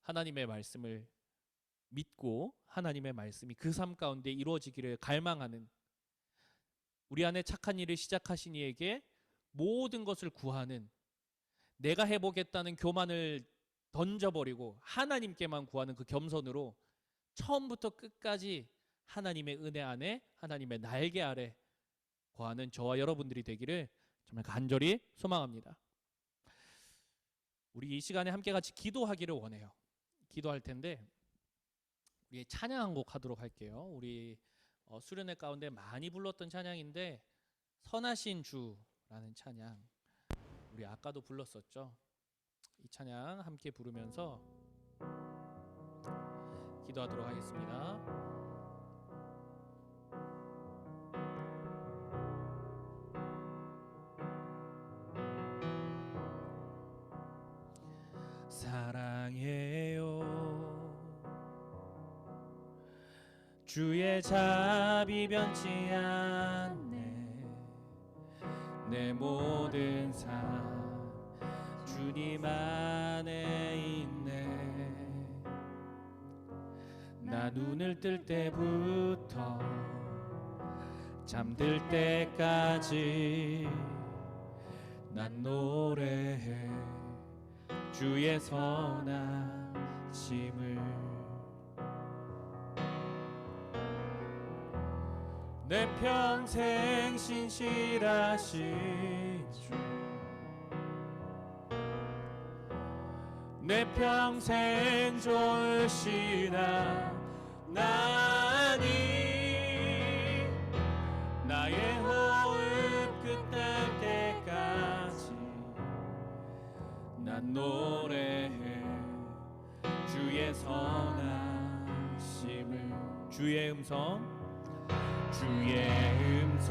S1: 하나님의 말씀을 믿고 하나님의 말씀이 그 삶 가운데 이루어지기를 갈망하는, 우리 안에 착한 일을 시작하신 이에게 모든 것을 구하는, 내가 해보겠다는 교만을 던져버리고 하나님께만 구하는 그 겸손으로 처음부터 끝까지 하나님의 은혜 안에 하나님의 날개 아래 거하는 저와 여러분들이 되기를 정말 간절히 소망합니다. 우리 이 시간에 함께 같이 기도하기를 원해요. 기도할 텐데 우리 찬양 한 곡 하도록 할게요. 우리 수련회 가운데 많이 불렀던 찬양인데 선하신 주라는 찬양, 우리 아까도 불렀었죠. 이 찬양 함께 부르면서 기도하도록 하겠습니다. 사랑해요 주의 자비 변치 않네, 내 모든 삶 주님 안에 있네. 나 눈을 뜰 때부터 잠들 때까지 난 노래해 주의 선하심을. 내 평생 신실하신 주, 내 평생 좋으신 하나님, 나의 호흡 끝날 때까지 난 노래해 주의 선하심을. 주의 음성, 주의 음성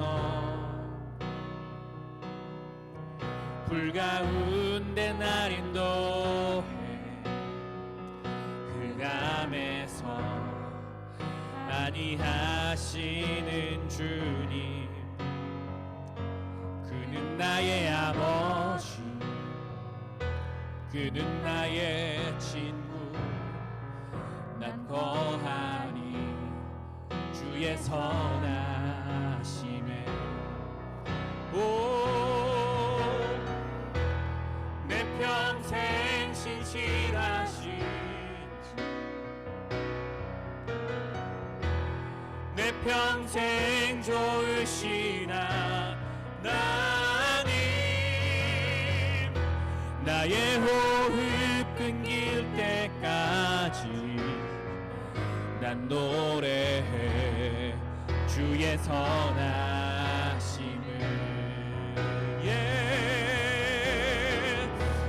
S1: 불 가운데 날 인도해 흑암에서 안위하시는 주님, 그는 나의 아버지, 그는 나의 친구, 난 거하니 주의 선하심에. 내 평생 신실하신 주, 내 평생 좋으신 하나님, 나의 호흡 끊길 때까지 난 노래해 주의 선하심을.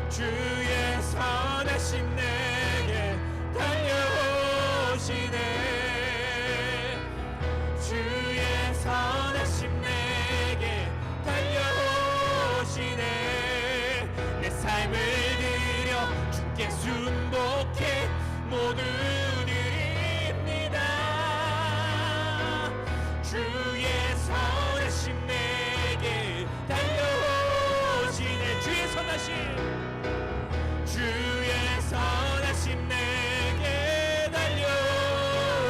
S1: 주의 선하심 내게 달려오시네, 주의 선하심 내게 달려오시네. 내 삶을 드려 주께 순복해 모두 드립니다. 주의 선하심 내게 달려오시네, 주의 선하심, 주의 선하심 내게 달려오시네,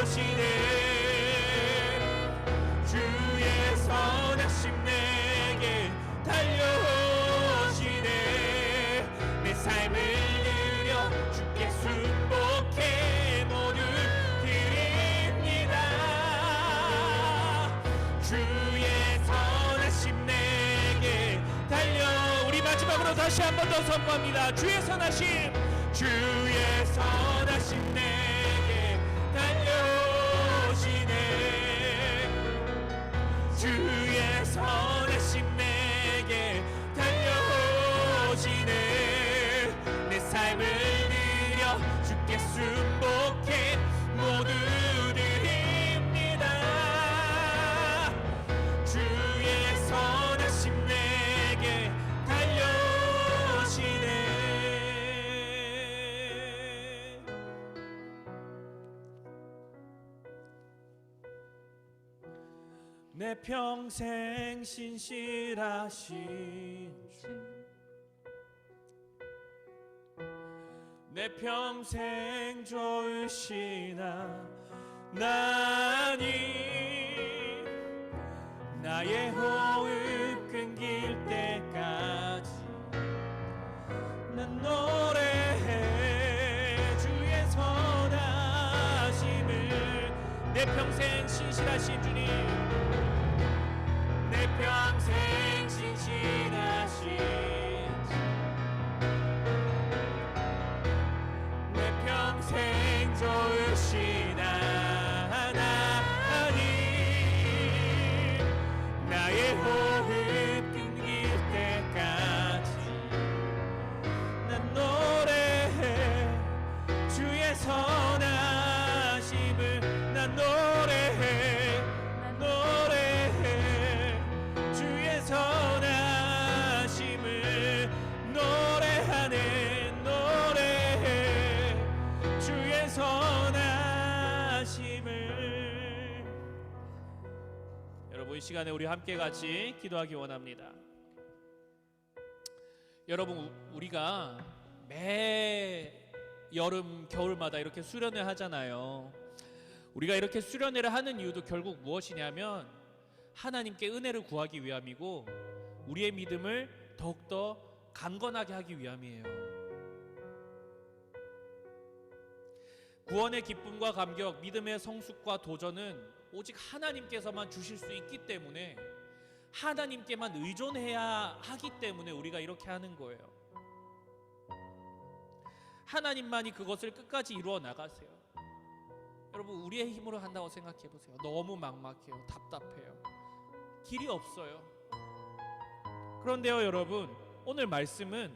S1: 주의 선하심 내게 달려오시네. 내 삶을 드려 주께 순복해 모두 드립니다. 주의 선하심 내게 달려. 우리 마지막으로 다시 한 번 더 선포합니다. 주의 선하심, 주의 선하심 내게 달려오시네, 주의 선하심 내게 달려오시네. 내 삶을 드려 주께 순복해 모두 드립니다. 주의 선 내 평생 신실하신 주, 내 평생 좋으신 하나님, 나의 호흡 끊길 때까지 난 노래해 주의 선하심을. 내 평생 신실하신 주님, 내 평생 신실하신 주, 내 평생 좋으신 하나님, 나의 호흡 끊길 때까지 난 노래해 주의 선하심을. 난 노래해 주의 선하심을. 노래하네 노래해 주의 선하심을. 여러분, 이 시간에 우리 함께 같이 기도하기 원합니다. 여러분, 우리가 매 여름 겨울마다 이렇게 수련회 하잖아요. 우리가 이렇게 수련회를 하는 이유도 결국 무엇이냐면 하나님께 은혜를 구하기 위함이고 우리의 믿음을 더욱더 강건하게 하기 위함이에요. 구원의 기쁨과 감격, 믿음의 성숙과 도전은 오직 하나님께서만 주실 수 있기 때문에, 하나님께만 의존해야 하기 때문에 우리가 이렇게 하는 거예요. 하나님만이 그것을 끝까지 이루어 나가세요. 여러분, 우리의 힘으로 한다고 생각해 보세요. 너무 막막해요. 답답해요. 길이 없어요. 그런데요, 여러분, 오늘 말씀은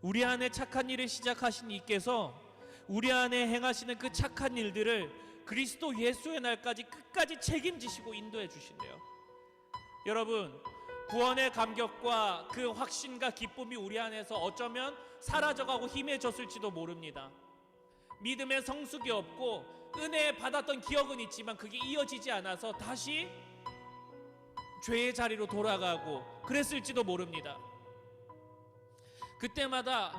S1: 우리 안에 착한 일을 시작하신 이께서 우리 안에 행하시는 그 착한 일들을 그리스도 예수의 날까지 끝까지 책임지시고 인도해 주신대요. 여러분, 구원의 감격과 그 확신과 기쁨이 우리 안에서 어쩌면 사라져가고 희미해졌을지도 모릅니다. 믿음의 성숙이 없고 은혜 받았던 기억은 있지만 그게 이어지지 않아서 다시 죄의 자리로 돌아가고 그랬을지도 모릅니다. 그때마다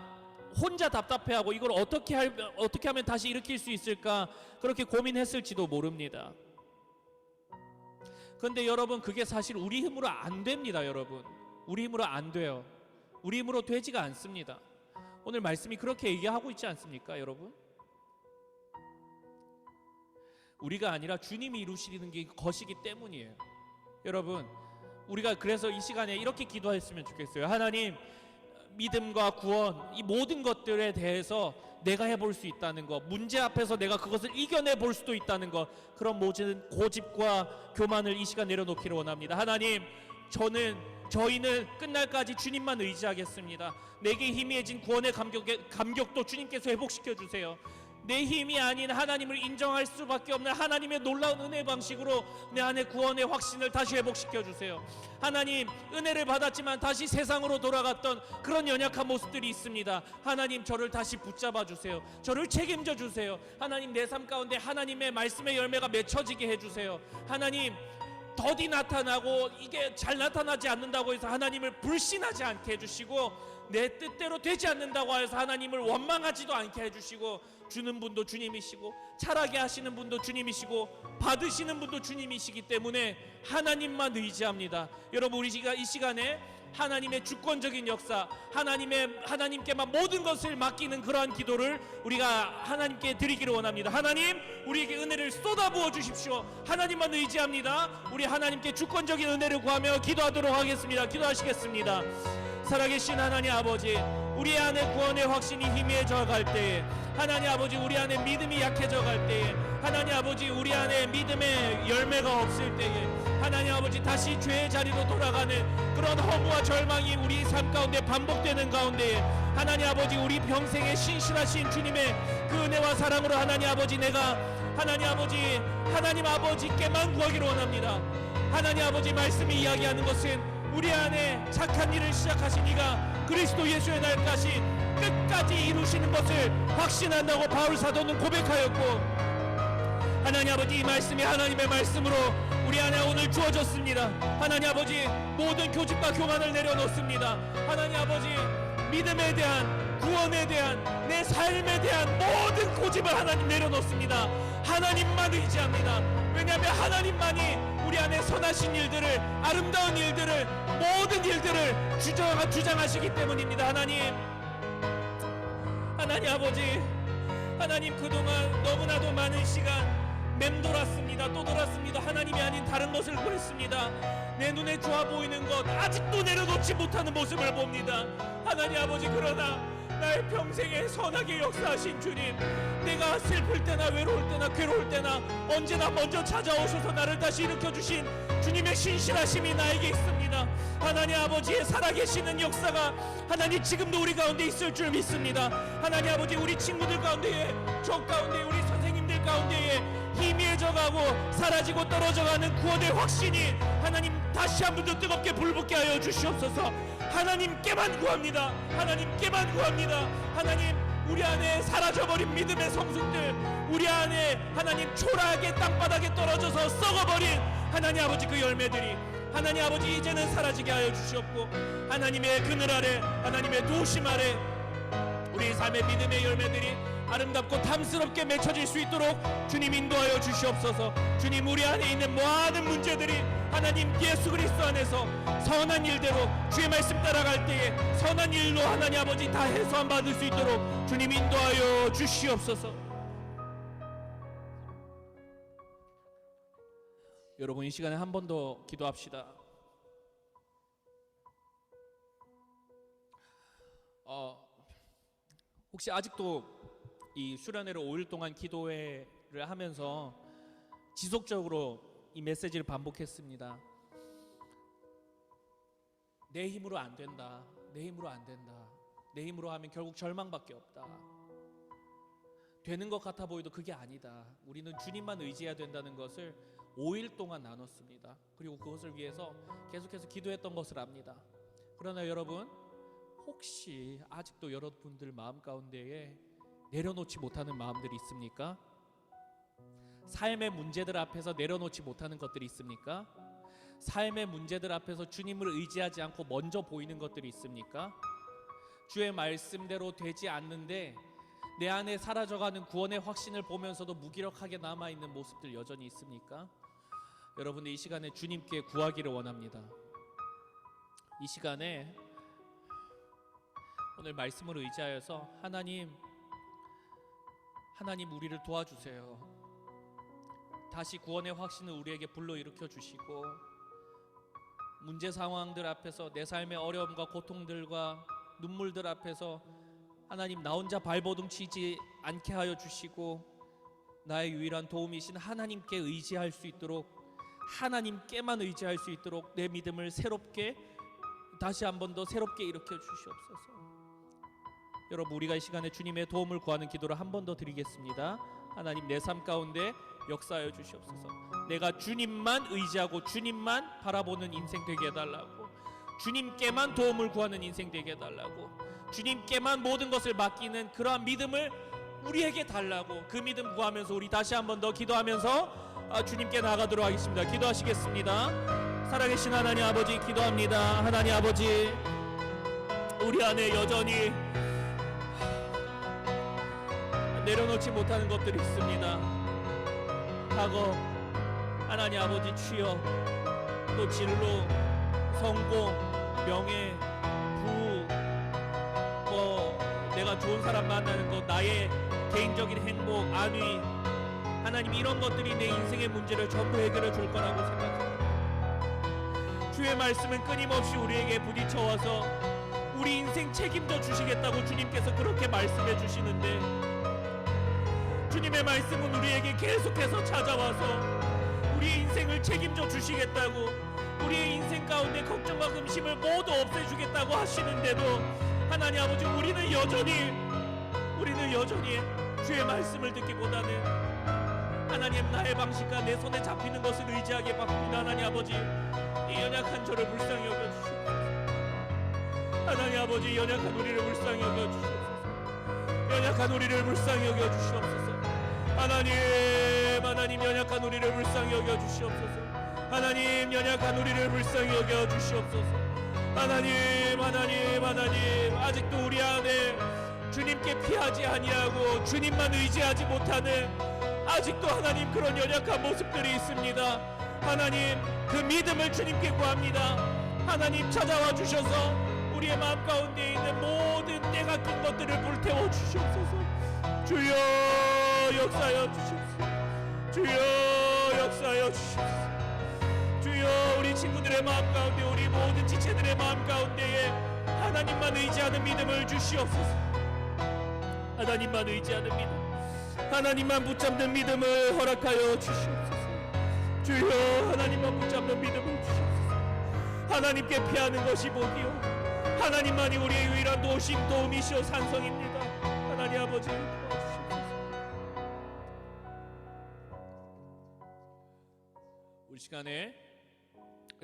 S1: 혼자 답답해하고 이걸 어떻게 하면 다시 일으킬 수 있을까 그렇게 고민했을지도 모릅니다. 그런데 여러분, 그게 사실 우리 힘으로 안 됩니다. 여러분, 우리 힘으로 안 돼요. 우리 힘으로 되지가 않습니다. 오늘 말씀이 그렇게 얘기하고 있지 않습니까, 여러분? 우리가 아니라 주님이 이루시는 게 것이기 때문이에요. 여러분, 우리가 그래서 이 시간에 이렇게 기도했으면 좋겠어요. 하나님, 믿음과 구원, 이 모든 것들에 대해서 내가 해볼 수 있다는 것, 문제 앞에서 내가 그것을 이겨내 볼 수도 있다는 것, 그런 모든 고집과 교만을 이 시간 내려놓기를 원합니다. 하나님, 저희는 끝날까지 주님만 의지하겠습니다. 내게 희미해진 구원의 감격도 주님께서 회복시켜 주세요. 내 힘이 아닌 하나님을 인정할 수밖에 없는 하나님의 놀라운 은혜 방식으로 내 안에 구원의 확신을 다시 회복시켜 주세요. 하나님, 은혜를 받았지만 다시 세상으로 돌아갔던 그런 연약한 모습들이 있습니다. 하나님, 저를 다시 붙잡아 주세요. 저를 책임져 주세요. 하나님, 내 삶 가운데 하나님의 말씀의 열매가 맺혀지게 해주세요. 하나님, 더디 나타나고 이게 잘 나타나지 않는다고 해서 하나님을 불신하지 않게 해주시고, 내 뜻대로 되지 않는다고 해서 하나님을 원망하지도 않게 해주시고, 주는 분도 주님이시고 차라게 하시는 분도 주님이시고 받으시는 분도 주님이시기 때문에 하나님만 의지합니다. 여러분, 우리가 이 시간에 하나님의 주권적인 역사, 하나님께만 모든 것을 맡기는 그러한 기도를 우리가 하나님께 드리기를 원합니다. 하나님, 우리에게 은혜를 쏟아부어 주십시오. 하나님만 의지합니다. 우리 하나님께 주권적인 은혜를 구하며 기도하도록 하겠습니다. 기도하시겠습니다. 살아계신 하나님 아버지, 우리 안에 구원의 확신이 희미해져 갈 때에, 하나님 아버지, 우리 안에 믿음이 약해져 갈 때에, 하나님 아버지, 우리 안에 믿음의 열매가 없을 때에, 하나님 아버지, 다시 죄의 자리로 돌아가는 그런 허무와 절망이 우리 삶 가운데 반복되는 가운데에, 하나님 아버지, 우리 평생에 신실하신 주님의 그 은혜와 사랑으로 하나님 아버지, 내가 하나님 아버지, 하나님 아버지께만 구하기를 원합니다. 하나님 아버지, 말씀이 이야기하는 것은 우리 안에 착한 일을 시작하신 이가 그리스도 예수의 날까지 끝까지 이루시는 것을 확신한다고 바울 사도는 고백하였고, 하나님 아버지, 이 말씀이 하나님의 말씀으로 우리 우리 안에 오늘 주어졌습니다. 하나님 아버지, 모든 교집과 교만을 내려놓습니다. 하나님 아버지, 믿음에 대한, 구원에 대한, 내 삶에 대한 모든 고집을 하나님 내려놓습니다. 하나님만 의지합니다. 왜냐하면 하나님만이 우리 안에 선하신 일들을, 아름다운 일들을, 모든 일들을 주장하시기 때문입니다. 하나님 아버지, 하나님 그동안 너무나도 많은 시간 맴돌았습니다. 또 돌았습니다. 하나님이 아닌 다른 것을 구했습니다. 내 눈에 좋아 보이는 것 아직도 내려놓지 못하는 모습을 봅니다. 하나님 아버지, 그러나 나의 평생에 선하게 역사하신 주님, 내가 슬플 때나 외로울 때나 괴로울 때나 언제나 먼저 찾아오셔서 나를 다시 일으켜주신 주님의 신실하심이 나에게 있습니다. 하나님 아버지의 살아계시는 역사가 하나님 지금도 우리 가운데 있을 줄 믿습니다. 하나님 아버지, 우리 친구들 가운데에, 저 가운데, 우리 선생님들 가운데에 희미해져가고 사라지고 떨어져가는 구원의 확신이 하나님 다시 한 번 더 뜨겁게 불붙게 하여 주시옵소서. 하나님께만 구합니다. 하나님께만 구합니다. 하나님, 우리 안에 사라져버린 믿음의 성숙들, 우리 안에 하나님 초라하게 땅바닥에 떨어져서 썩어버린 하나님 아버지 그 열매들이 하나님 아버지 이제는 사라지게 하여 주시옵고, 하나님의 그늘 아래, 하나님의 도심 아래 우리 삶의 믿음의 열매들이 아름답고 탐스럽게 맺혀질 수 있도록 주님 인도하여 주시옵소서. 주님, 우리 안에 있는 모든 문제들이 하나님 예수 그리스도 안에서 선한 일대로 주의 말씀 따라갈 때에 선한 일로 하나님 아버지 다 해소함 받을 수 있도록 주님 인도하여 주시옵소서. 여러분, 이 시간에 한 번 더 기도합시다. 혹시 아직도 이 수련회를 5일 동안 기도회를 하면서 지속적으로 이 메시지를 반복했습니다. 내 힘으로 안 된다. 내 힘으로 안 된다. 내 힘으로 하면 결국 절망밖에 없다. 되는 것 같아 보여도 그게 아니다. 우리는 주님만 의지해야 된다는 것을 5일 동안 나눴습니다. 그리고 그것을 위해서 계속해서 기도했던 것을 압니다. 그러나 여러분, 혹시 아직도 여러분들 마음 가운데에 내려놓지 못하는 마음들이 있습니까? 삶의 문제들 앞에서 내려놓지 못하는 것들이 있습니까? 삶의 문제들 앞에서 주님을 의지하지 않고 먼저 보이는 것들이 있습니까? 주의 말씀대로 되지 않는데 내 안에 사라져가는 구원의 확신을 보면서도 무기력하게 남아있는 모습들 여전히 있습니까? 여러분들 이 시간에 주님께 구하기를 원합니다. 이 시간에 오늘 말씀을 의지하여서 하나님 우리를 도와주세요. 다시 구원의 확신을 우리에게 불러일으켜 주시고, 문제 상황들 앞에서 내 삶의 어려움과 고통들과 눈물들 앞에서 하나님 나 혼자 발버둥 치지 않게 하여 주시고, 나의 유일한 도움이신 하나님께 의지할 수 있도록, 하나님께만 의지할 수 있도록 내 믿음을 새롭게 다시 한 번 더 새롭게 일으켜 주시옵소서. 여러분, 우리가 이 시간에 주님의 도움을 구하는 기도를 한 번 더 드리겠습니다. 하나님, 내 삶 가운데 역사하여 주시옵소서. 내가 주님만 의지하고 주님만 바라보는 인생 되게 해달라고, 주님께만 도움을 구하는 인생 되게 해달라고, 주님께만 모든 것을 맡기는 그러한 믿음을 우리에게 달라고, 그 믿음 구하면서 우리 다시 한 번 더 기도하면서 주님께 나가도록 하겠습니다. 기도하시겠습니다. 살아계신 하나님 아버지, 기도합니다. 하나님 아버지, 우리 안에 여전히 내려놓지 못하는 것들이 있습니다. 과거 하나님 아버지 취업, 또 진로, 성공, 명예, 부, 내가 좋은 사람 만나는 것, 나의 개인적인 행복, 안위, 하나님 이런 것들이 내 인생의 문제를 전부 해결해 줄 거라고 생각합니다. 주의 말씀은 끊임없이 우리에게 부딪혀와서 우리 인생 책임져 주시겠다고 주님께서 그렇게 말씀해 주시는데, 주님의 말씀은 우리에게 계속해서 찾아와서 우리 인생을 책임져 주시겠다고, 우리의 인생 가운데 걱정과 근심을 모두 없애주겠다고 하시는데도 하나님 아버지, 우리는 여전히 주의 말씀을 듣기보다는 하나님 나의 방식과 내 손에 잡히는 것을 의지하게 바꿉니다. 하나님 아버지, 이 연약한 저를 불쌍히 여겨주시옵소서. 하나님 아버지, 연약한 우리를 불쌍히 여겨주시옵소서. 연약한 우리를 불쌍히 여겨주시옵소서. 하나님 연약한 우리를 불쌍히 여겨주시옵소서. 하나님, 연약한 우리를 불쌍히 여겨 주시옵소서. 하나님, 아직도 우리 안에 주님께 피하지 아니하고 주님만 의지하지 못하는 아직도 하나님 그런 연약한 모습들이 있습니다. 하나님, 그 믿음을 주님께 구합니다. 하나님, 찾아와 주셔서 우리의 마음 가운데 있는 모든 때가 낀 것들을 불태워 주시옵소서. 주여 역사하여 주시옵소서. 주여 역사하여 주시옵소서. 주여, 우리 친구들의 마음 가운데, 우리 모든 지체들의 마음 가운데에 하나님만 의지하는 믿음을 주시옵소서. 하나님만 의지하는 믿음, 하나님만 붙잡는 믿음을 허락하여 주시옵소서. 주여, 하나님만 붙잡는 믿음을 주시옵소서. 하나님께 피하는 것이 복이요, 하나님만이 우리의 유일한 도우심, 도움이시오 산성입니다. 하나님 아버지 도와주시옵소서. 우리 시간에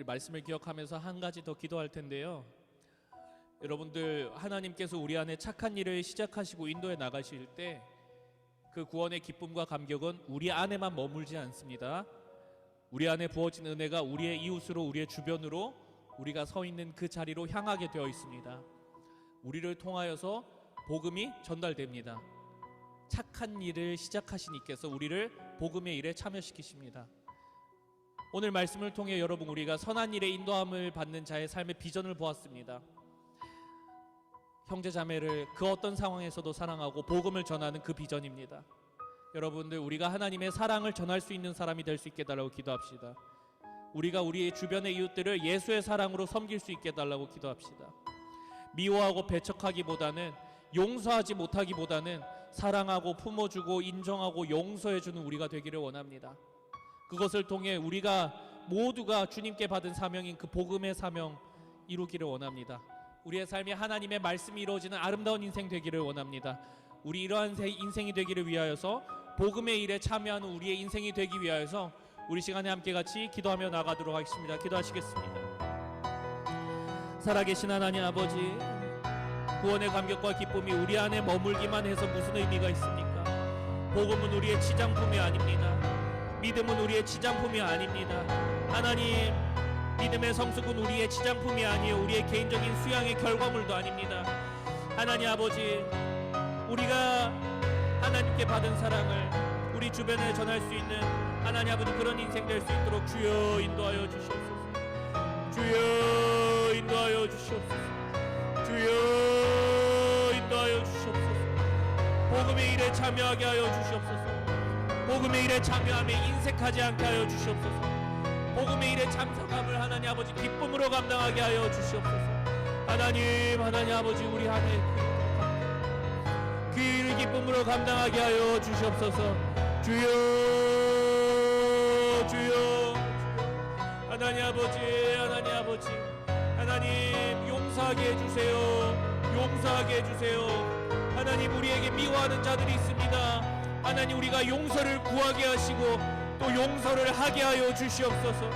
S1: 말씀을 기억하면서 한 가지 더 기도할 텐데요. 여러분들, 하나님께서 우리 안에 착한 일을 시작하시고 인도해 나가실 때 그 구원의 기쁨과 감격은 우리 안에만 머물지 않습니다. 우리 안에 부어진 은혜가 우리의 이웃으로, 우리의 주변으로 우리가 서 있는 그 자리로 향하게 되어 있습니다. 우리를 통하여서 복음이 전달됩니다. 착한 일을 시작하신 이께서 우리를 복음의 일에 참여시키십니다. 오늘 말씀을 통해 여러분, 우리가 선한 일에 인도함을 받는 자의 삶의 비전을 보았습니다. 형제 자매를 그 어떤 상황에서도 사랑하고 복음을 전하는 그 비전입니다. 여러분들, 우리가 하나님의 사랑을 전할 수 있는 사람이 될 수 있게 달라고 기도합시다. 우리가 우리의 주변의 이웃들을 예수의 사랑으로 섬길 수 있게 달라고 기도합시다. 미워하고 배척하기보다는, 용서하지 못하기보다는 사랑하고 품어주고 인정하고 용서해주는 우리가 되기를 원합니다. 그것을 통해 우리가 모두가 주님께 받은 사명인 그 복음의 사명 이루기를 원합니다. 우리의 삶이 하나님의 말씀이 이루어지는 아름다운 인생 되기를 원합니다. 우리 이러한 인생이 되기를 위하여서, 복음의 일에 참여하는 우리의 인생이 되기 위하여서 우리 시간에 함께 같이 기도하며 나가도록 하겠습니다. 기도하시겠습니다. 살아계신 하나님 아버지, 구원의 감격과 기쁨이 우리 안에 머물기만 해서 무슨 의미가 있습니까? 복음은 우리의 치장품이 아닙니다. 믿음은 우리의 치장품이 아닙니다. 하나님, 믿음의 성숙은 우리의 치장품이 아니요, 우리의 개인적인 수양의 결과물도 아닙니다. 하나님 아버지, 우리가 하나님께 받은 사랑을 우리 주변에 전할 수 있는 하나님 아버지 그런 인생 될 수 있도록 주여 인도하여 주시옵소서. 주여 인도하여 주시옵소서. 주여 인도하여 주시옵소서. 복음의 일에 참여하게 하여 주시옵소서. 복음의 일에 참여하며 인색하지 않게 하여 주시옵소서. 복음의 일에 참석함을 하나님 아버지 기쁨으로 감당하게 하여 주시옵소서. 하나님 아버지, 우리 안에 그 일을 기쁨으로 감당하게 하여 주시옵소서. 주여 하나님 아버지, 하나님 용서하게 해주세요. 용서하게 해주세요. 하나님, 우리에게 미워하는 자들이 있습니다. 하나님, 우리가 용서를 구하게 하시고 또 용서를 하게 하여 주시옵소서.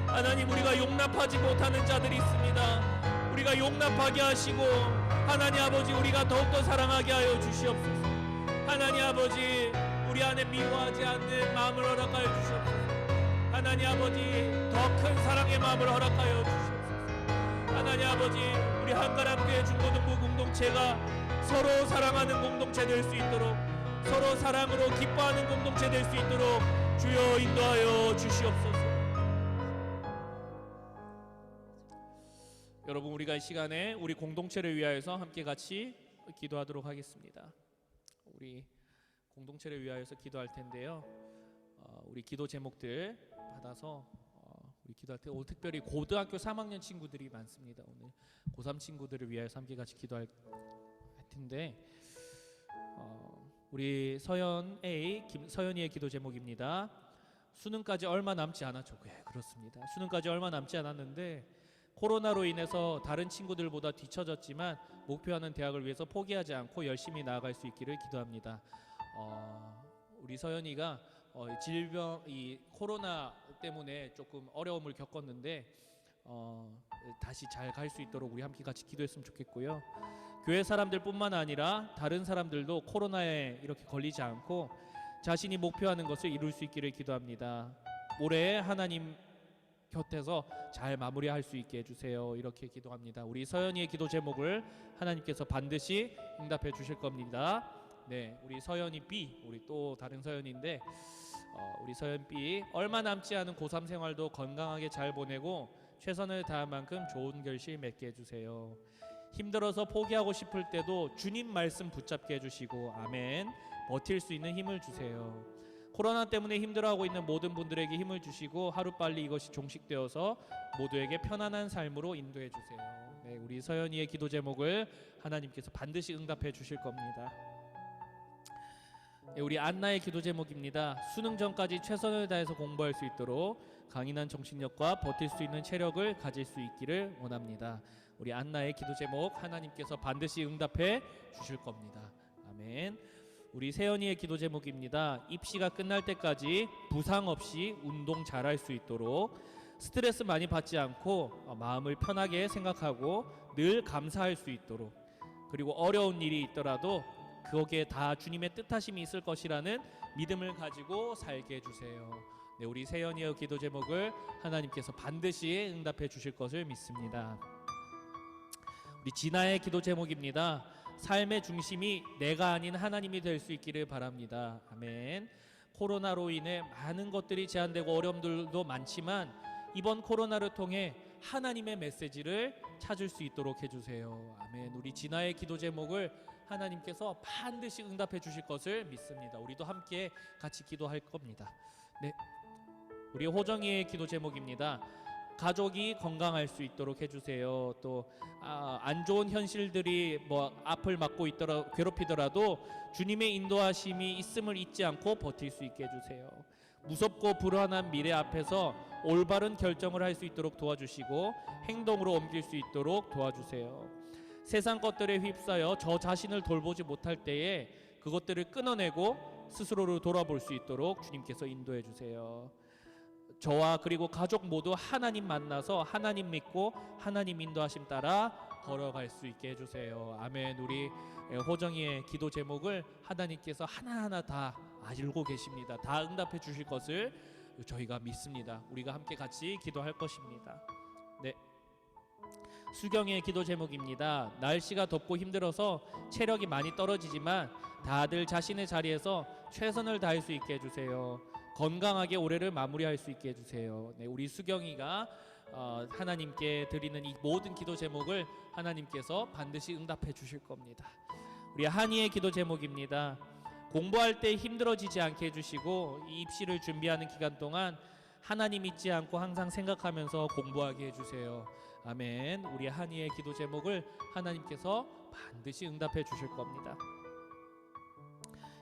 S1: 하나님, 우리가 용납하지 못하는 자들이 있습니다. 우리가 용납하게 하시고 하나님 아버지, 우리가 더욱더 사랑하게 하여 주시옵소서. 하나님 아버지, 우리 안에 미워하지 않는 마음을 허락하여 주시옵소서. 하나님 아버지, 더 큰 사랑의 마음을 허락하여 주시옵소서. 하나님 아버지, 우리 한가람교회 중고등부 공동체가 서로 사랑하는 공동체 될 수 있도록, 서로 사랑으로 기뻐하는 공동체 될 수 있도록 주여 인도하여 주시옵소서. 여러분, 우리가 이 시간에 우리 공동체를 위하여서 함께 같이 기도하도록 하겠습니다. 우리 공동체를 위하여서 기도할 텐데요. 우리 기도 제목들 받아서 우리 기도할 때, 오늘 특별히 고등학교 3학년 친구들이 많습니다. 오늘 고3 친구들을 위하여서 함께 같이 기도할 텐데, 우리 서연 A, 서연이의 기도 제목입니다. 수능까지 얼마 남지 않았죠. 그렇습니다. 수능까지 얼마 남지 않았는데 코로나로 인해서 다른 친구들보다 뒤처졌지만 목표하는 대학을 위해서 포기하지 않고 열심히 나아갈 수 있기를 기도합니다. 우리 서연이가 질병, 이 코로나 때문에 조금 어려움을 겪었는데 다시 잘 갈 수 있도록 우리 함께 같이 기도했으면 좋겠고요. 교회 사람들뿐만 아니라 다른 사람들도 코로나에 이렇게 걸리지 않고 자신이 목표하는 것을 이룰 수 있기를 기도합니다. 올해 하나님 곁에서 잘 마무리할 수 있게 해주세요. 이렇게 기도합니다. 우리 서연이의 기도 제목을 하나님께서 반드시 응답해 주실 겁니다. 네, 우리 서연이 B, 우리 또 다른 서연인데 우리 서연 B 얼마 남지 않은 고3 생활도 건강하게 잘 보내고 최선을 다할 만큼 좋은 결실 맺게 해주세요. 힘들어서 포기하고 싶을 때도 주님 말씀 붙잡게 해주시고 아멘. 버틸 수 있는 힘을 주세요. 코로나 때문에 힘들어하고 있는 모든 분들에게 힘을 주시고 하루빨리 이것이 종식되어서 모두에게 편안한 삶으로 인도해 주세요. 네, 우리 서연이의 기도 제목을 하나님께서 반드시 응답해 주실 겁니다. 네, 우리 안나의 기도 제목입니다. 수능 전까지 최선을 다해서 공부할 수 있도록 강인한 정신력과 버틸 수 있는 체력을 가질 수 있기를 원합니다. 우리 안나의 기도 제목 하나님께서 반드시 응답해 주실 겁니다. 아멘. 우리 세연이의 기도 제목입니다. 입시가 끝날 때까지 부상 없이 운동 잘할 수 있도록 스트레스 많이 받지 않고 마음을 편하게 생각하고 늘 감사할 수 있도록 그리고 어려운 일이 있더라도 거기에 다 주님의 뜻하심이 있을 것이라는 믿음을 가지고 살게 해주세요. 네, 우리 세연이의 기도 제목을 하나님께서 반드시 응답해 주실 것을 믿습니다. 우리 진아의 기도 제목입니다. 삶의 중심이 내가 아닌 하나님이 될 수 있기를 바랍니다. 아멘. 코로나로 인해 많은 것들이 제한되고 어려움들도 많지만 이번 코로나를 통해 하나님의 메시지를 찾을 수 있도록 해주세요. 아멘. 우리 진아의 기도 제목을 하나님께서 반드시 응답해 주실 것을 믿습니다. 우리도 함께 같이 기도할 겁니다. 네, 우리 호정이의 기도 제목입니다. 가족이 건강할 수 있도록 해주세요. 또 안 좋은 현실들이 앞을 막고 있더라 괴롭히더라도 주님의 인도하심이 있음을 잊지 않고 버틸 수 있게 해주세요. 무섭고 불안한 미래 앞에서 올바른 결정을 할 수 있도록 도와주시고 행동으로 옮길 수 있도록 도와주세요. 세상 것들에 휩싸여 저 자신을 돌보지 못할 때에 그것들을 끊어내고 스스로를 돌아볼 수 있도록 주님께서 인도해 주세요. 저와 그리고 가족 모두 하나님 만나서 하나님 믿고 하나님 인도하심 따라 걸어갈 수 있게 해주세요. 아멘. 우리 호정이의 기도 제목을 하나님께서 하나하나 다 알고 계십니다. 다 응답해 주실 것을 저희가 믿습니다. 우리가 함께 같이 기도할 것입니다. 네, 수경의 기도 제목입니다. 날씨가 덥고 힘들어서 체력이 많이 떨어지지만 다들 자신의 자리에서 최선을 다할 수 있게 해주세요. 건강하게 올해를 마무리할 수 있게 해주세요. 네, 우리 수경이가 하나님께 드리는 이 모든 기도 제목을 하나님께서 반드시 응답해 주실 겁니다. 우리 한이의 기도 제목입니다. 공부할 때 힘들어지지 않게 해주시고 이 입시를 준비하는 기간 동안 하나님 잊지 않고 항상 생각하면서 공부하게 해주세요. 아멘. 우리 한이의 기도 제목을 하나님께서 반드시 응답해 주실 겁니다.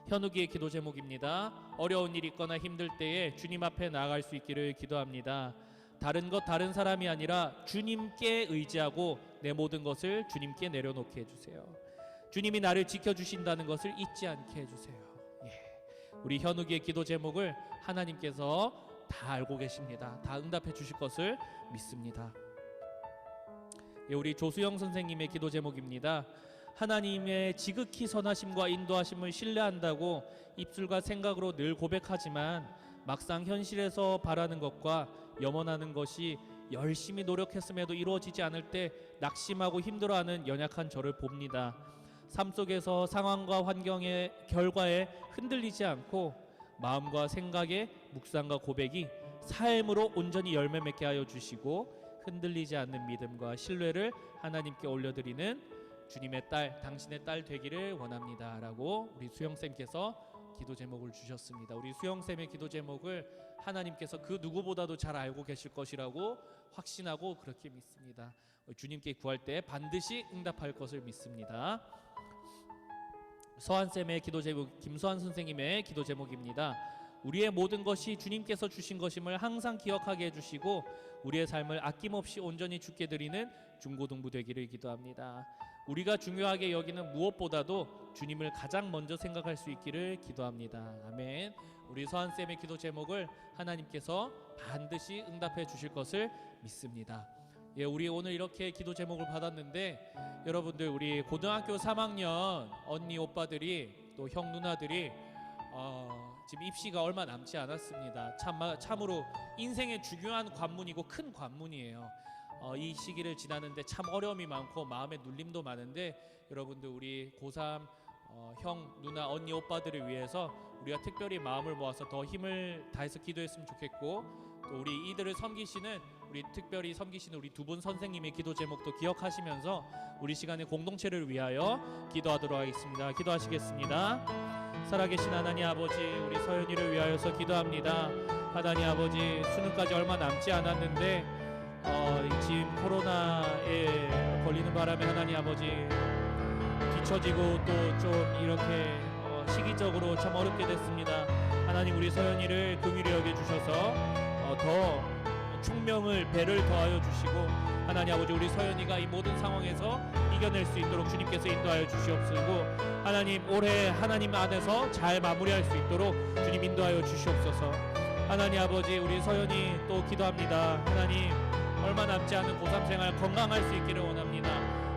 S1: 현욱이의 기도 제목입니다. 어려운 일이 있거나 힘들 때에 주님 앞에 나아갈 수 있기를 기도합니다. 다른 사람이 아니라 주님께 의지하고 내 모든 것을 주님께 내려놓게 해주세요. 주님이 나를 지켜주신다는 것을 잊지 않게 해주세요. 우리 현욱이의 기도 제목을 하나님께서 다 알고 계십니다. 다 응답해 주실 것을 믿습니다. 우리 조수영 선생님의 기도 제목입니다. 하나님의 지극히 선하심과 인도하심을 신뢰한다고 입술과 생각으로 늘 고백하지만 막상 현실에서 바라는 것과 염원하는 것이 열심히 노력했음에도 이루어지지 않을 때 낙심하고 힘들어하는 연약한 저를 봅니다. 삶 속에서 상황과 환경의 결과에 흔들리지 않고 마음과 생각의 묵상과 고백이 삶으로 온전히 열매 맺게 하여 주시고 흔들리지 않는 믿음과 신뢰를 하나님께 올려드리는 주님의 딸, 당신의 딸 되기를 원합니다 라고 우리 수영쌤께서 기도 제목을 주셨습니다. 우리 수영쌤의 기도 제목을 하나님께서 그 누구보다도 잘 알고 계실 것이라고 확신하고 그렇게 믿습니다. 주님께 구할 때 반드시 응답할 것을 믿습니다. 서한쌤의 기도 제목, 김서한 선생님의 기도 제목입니다. 우리의 모든 것이 주님께서 주신 것임을 항상 기억하게 해주시고 우리의 삶을 아낌없이 온전히 주께 드리는 중고등부 되기를 기도합니다. 우리가 중요하게 여기는 무엇보다도 주님을 가장 먼저 생각할 수 있기를 기도합니다. 아멘. 우리 서한쌤의 기도 제목을 하나님께서 반드시 응답해 주실 것을 믿습니다. 우리 오늘 이렇게 기도 제목을 받았는데 여러분들 우리 고등학교 3학년 언니 오빠들이 또 형 누나들이 지금 입시가 얼마 남지 않았습니다. 참으로 인생의 중요한 관문이고 큰 관문이에요. 이 시기를 지나는데 참 어려움이 많고 마음의 눌림도 많은데, 여러분들 우리 고3 형, 누나, 언니, 오빠들을 위해서 우리가 특별히 마음을 모아서 더 힘을 다해서 기도했으면 좋겠고, 또 우리 이들을 섬기시는, 우리 특별히 섬기시는 우리 두 분 선생님의 기도 제목도 기억하시면서 우리 시간의 공동체를 위하여 기도하도록 하겠습니다. 기도하시겠습니다. 살아계신 하나님 아버지, 우리 서연이를 위하여서 기도합니다. 하나님 아버지, 수능까지 얼마 남지 않았는데 지금 코로나에 걸리는 바람에 하나님 아버지 뒤처지고 또 좀 이렇게 시기적으로 참 어렵게 됐습니다. 하나님, 우리 서연이를 긍휼히 여겨주셔서 더 총명을 배를 더하여 주시고, 하나님 아버지, 우리 서연이가 이 모든 상황에서 이겨낼 수 있도록 주님께서 인도하여 주시옵시고, 하나님 올해 하나님 안에서 잘 마무리할 수 있도록 주님 인도하여 주시옵소서. 하나님 아버지, 우리 서연이 또 기도합니다. 하나님, 얼마 남지 않은 고3 생활 건강할 수 있기를 원합니다.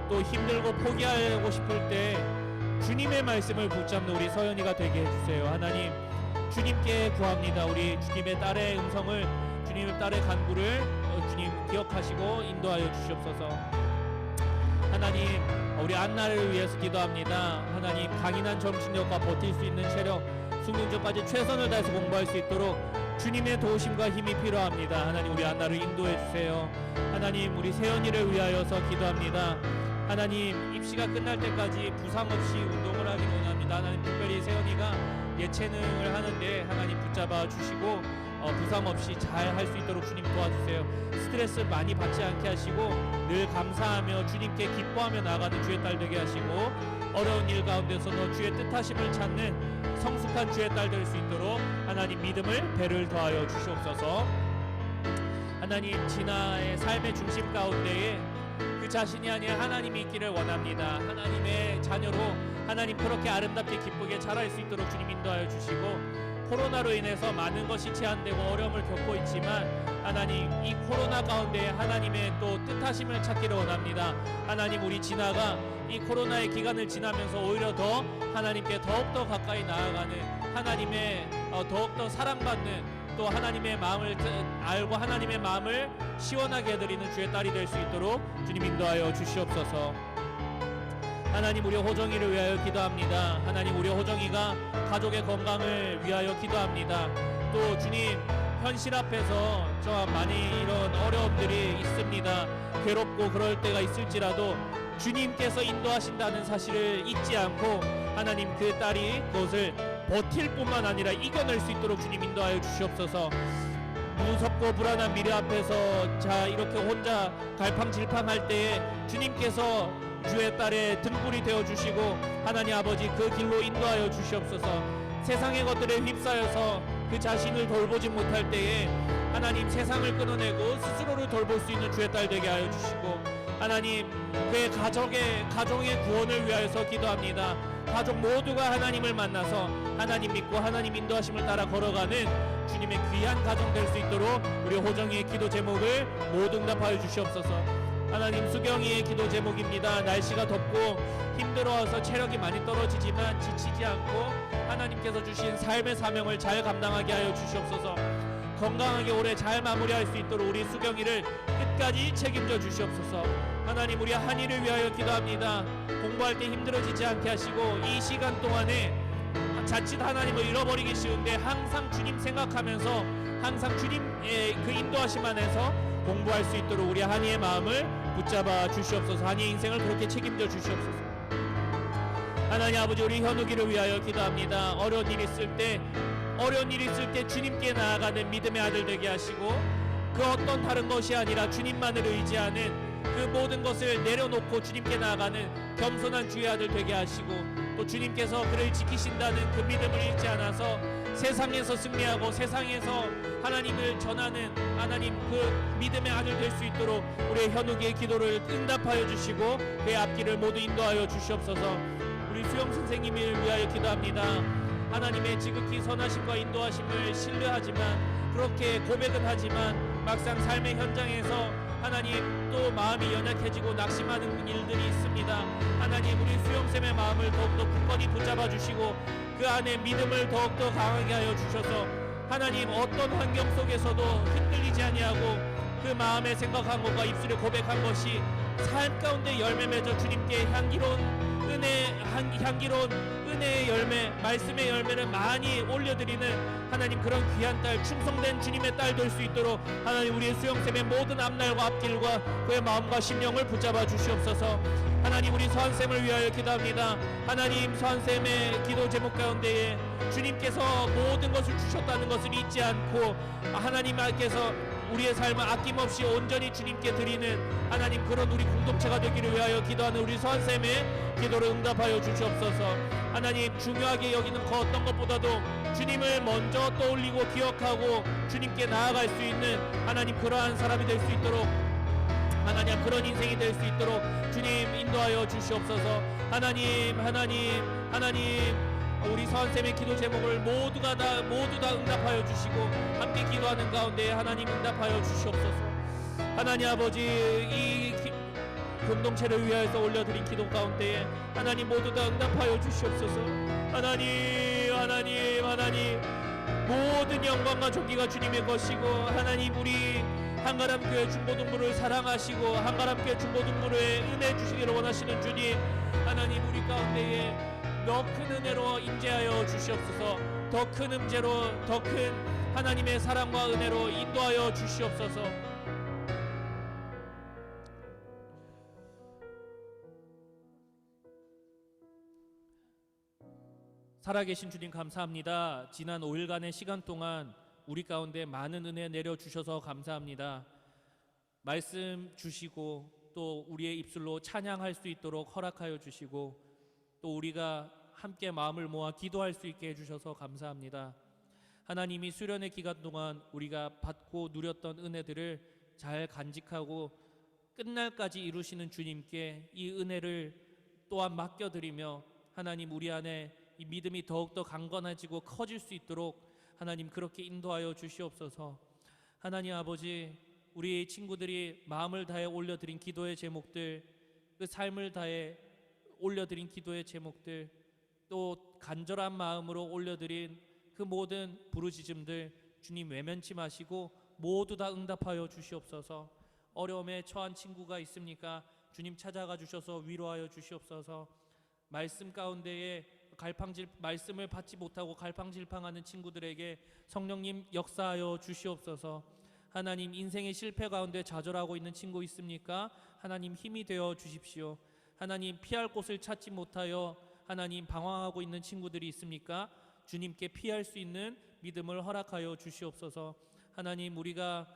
S1: 또 힘들고 포기하고 싶을 때 주님의 말씀을 붙잡는 우리 서연이가 되게 해주세요. 하나님, 주님께 구합니다. 우리 주님의 딸의 음성을, 주님의 딸의 간구를 주님 기억하시고 인도하여 주시옵소서. 하나님, 우리 안나를 위해서 기도합니다. 하나님, 강인한 정신력과 버틸 수 있는 체력, 수능 전까지 최선을 다해서 공부할 수 있도록 주님의 도우심과 힘이 필요합니다. 하나님, 우리 안나를 인도해 주세요. 하나님, 우리 세연이를 위하여서 기도합니다. 하나님, 입시가 끝날 때까지 부상 없이 운동을 하기를 원합니다. 하나님, 특별히 세연이가 예체능을 하는데 하나님 붙잡아 주시고 부상 없이 잘 할 수 있도록 주님 도와주세요. 스트레스 많이 받지 않게 하시고 늘 감사하며 주님께 기뻐하며 나아가는 주의 딸 되게 하시고, 어려운 일 가운데서도 주의 뜻하심을 찾는 성숙한 주의 딸 될 수 있도록 하나님 믿음을 배를 더하여 주시옵소서. 하나님, 진아의 삶의 중심 가운데에 그 자신이 아닌 하나님이 있기를 원합니다. 하나님의 자녀로 하나님 그렇게 아름답게 기쁘게 자랄 수 있도록 주님 인도하여 주시고, 코로나로 인해서 많은 것이 제한되고 어려움을 겪고 있지만 하나님, 이 코로나 가운데 하나님의 또 뜻하심을 찾기를 원합니다. 하나님, 우리 진아가 이 코로나의 기간을 지나면서 오히려 더 하나님께 더욱더 가까이 나아가는, 하나님의 더욱더 사랑받는, 또 하나님의 마음을 알고 하나님의 마음을 시원하게 해드리는 주의 딸이 될 수 있도록 주님 인도하여 주시옵소서. 하나님, 우리 호정이를 위하여 기도합니다. 하나님, 우리 호정이가 가족의 건강을 위하여 기도합니다. 또 주님, 현실 앞에서 좀 많이 이런 어려움들이 있습니다. 괴롭고 그럴 때가 있을지라도 주님께서 인도하신다는 사실을 잊지 않고 하나님, 그 딸이 그것을 버틸 뿐만 아니라 이겨낼 수 있도록 주님 인도하여 주시옵소서. 무섭고 불안한 미래 앞에서 이렇게 혼자 갈팡질팡할 때에 주님께서 주의 딸의 등불이 되어주시고 하나님 아버지 그 길로 인도하여 주시옵소서. 세상의 것들에 휩싸여서 그 자신을 돌보지 못할 때에 하나님, 세상을 끊어내고 스스로를 돌볼 수 있는 주의 딸 되게 하여 주시고, 하나님, 그의 가정의 구원을 위하여서 기도합니다. 가족 모두가 하나님을 만나서 하나님 믿고 하나님 인도하심을 따라 걸어가는 주님의 귀한 가정 될 수 있도록 우리 호정이의 기도 제목을 모두 응답하여 주시옵소서. 하나님, 수경이의 기도 제목입니다. 날씨가 덥고 힘들어서 체력이 많이 떨어지지만 지치지 않고 하나님께서 주신 삶의 사명을 잘 감당하게 하여 주시옵소서. 건강하게 올해 잘 마무리할 수 있도록 우리 수경이를 끝까지 책임져 주시옵소서. 하나님, 우리 한이를 위하여 기도합니다. 공부할 때 힘들어지지 않게 하시고 이 시간 동안에 자칫 하나님을 잃어버리기 쉬운데 항상 주님 생각하면서 항상 주님의 그 인도하심 안에서 공부할 수 있도록 우리 한이의 마음을 붙잡아 주시옵소서. 한이의 인생을 그렇게 책임져 주시옵소서. 하나님 아버지, 우리 현욱이를 위하여 기도합니다. 어려운 일 있을 때 주님께 나아가는 믿음의 아들 되게 하시고, 그 어떤 다른 것이 아니라 주님만을 의지하는 그 모든 것을 내려놓고 주님께 나아가는 겸손한 주의 아들 되게 하시고, 또 주님께서 그를 지키신다는 그 믿음을 잃지 않아서 세상에서 승리하고 세상에서 하나님을 전하는 하나님 그 믿음의 아들 될 수 있도록 우리 현욱의 기도를 응답하여 주시고 그의 앞길을 모두 인도하여 주시옵소서. 우리 수영 선생님을 위하여 기도합니다. 하나님의 지극히 선하심과 인도하심을 신뢰하지만, 그렇게 고백은 하지만 막상 삶의 현장에서 하나님 또 마음이 연약해지고 낙심하는 일들이 있습니다. 하나님 우리 수영쌤의 마음을 더욱더 굳건히 붙잡아 주시고 그 안에 믿음을 더욱더 강하게 하여 주셔서 하나님 어떤 환경 속에서도 흔들리지 아니하고 그 마음에 생각한 것과 입술에 고백한 것이 삶 가운데 열매 맺어 주님께 향기로운 은혜의 열매, 말씀의 열매를 많이 올려드리는 하나님 그런 귀한 딸, 충성된 주님의 딸 될 수 있도록 하나님 우리의 수영쌤의 모든 앞날과 앞길과 그의 마음과 심령을 붙잡아 주시옵소서. 하나님 우리 서한쌤을 위하여 기도합니다. 하나님 서한쌤의 기도 제목 가운데에 주님께서 모든 것을 주셨다는 것을 잊지 않고 하나님께서 우리의 삶을 아낌없이 온전히 주님께 드리는 하나님 그런 우리 공동체가 되기를 위하여 기도하는 우리 서한쌤의 기도를 응답하여 주시옵소서. 하나님 중요하게 여기는 그 어떤 것보다도 주님을 먼저 떠올리고 기억하고 주님께 나아갈 수 있는 하나님 그러한 사람이 될 수 있도록 하나님 그런 인생이 될 수 있도록 주님 인도하여 주시옵소서. 하나님 우리 서한쌤의 기도 제목을 모두 다 응답하여 주시고 함께 기도하는 가운데 하나님 응답하여 주시옵소서. 하나님 아버지 이 공동체를 위하여서 올려드린 기도 가운데에 하나님 모두 다 응답하여 주시옵소서. 하나님 모든 영광과 존귀가 주님의 것이고 하나님 우리 한가람교회 중보동부를 사랑하시고 한가람교회 중보동부에 은혜 주시기를 원하시는 주님 하나님 우리 가운데에 더 큰 은혜로 임재하여 주시옵소서. 더 큰 음재로 더 큰 하나님의 사랑과 은혜로 인도하여 주시옵소서. 살아계신 주님 감사합니다. 지난 5일간의 시간 동안 우리 가운데 많은 은혜 내려주셔서 감사합니다. 말씀 주시고 또 우리의 입술로 찬양할 수 있도록 허락하여 주시고 또 우리가 함께 마음을 모아 기도할 수 있게 해주셔서 감사합니다. 하나님이 수련의 기간 동안 우리가 받고 누렸던 은혜들을 잘 간직하고 끝날까지 이루시는 주님께 이 은혜를 또한 맡겨드리며 하나님 우리 안에 이 믿음이 더욱더 강건해지고 커질 수 있도록 하나님 그렇게 인도하여 주시옵소서. 하나님 아버지 우리 친구들이 마음을 다해 올려드린 기도의 제목들 그 삶을 다해 올려드린 기도의 제목들 또 간절한 마음으로 올려드린 그 모든 부르짖음들 주님 외면치 마시고 모두 다 응답하여 주시옵소서. 어려움에 처한 친구가 있습니까? 주님 찾아가 주셔서 위로하여 주시옵소서. 말씀 가운데에 말씀을 받지 못하고 갈팡질팡하는 친구들에게 성령님 역사하여 주시옵소서. 하나님 인생의 실패 가운데 좌절하고 있는 친구 있습니까? 하나님 힘이 되어 주십시오. 하나님 피할 곳을 찾지 못하여 하나님 방황하고 있는 친구들이 있습니까? 주님께 피할 수 있는 믿음을 허락하여 주시옵소서. 하나님 우리가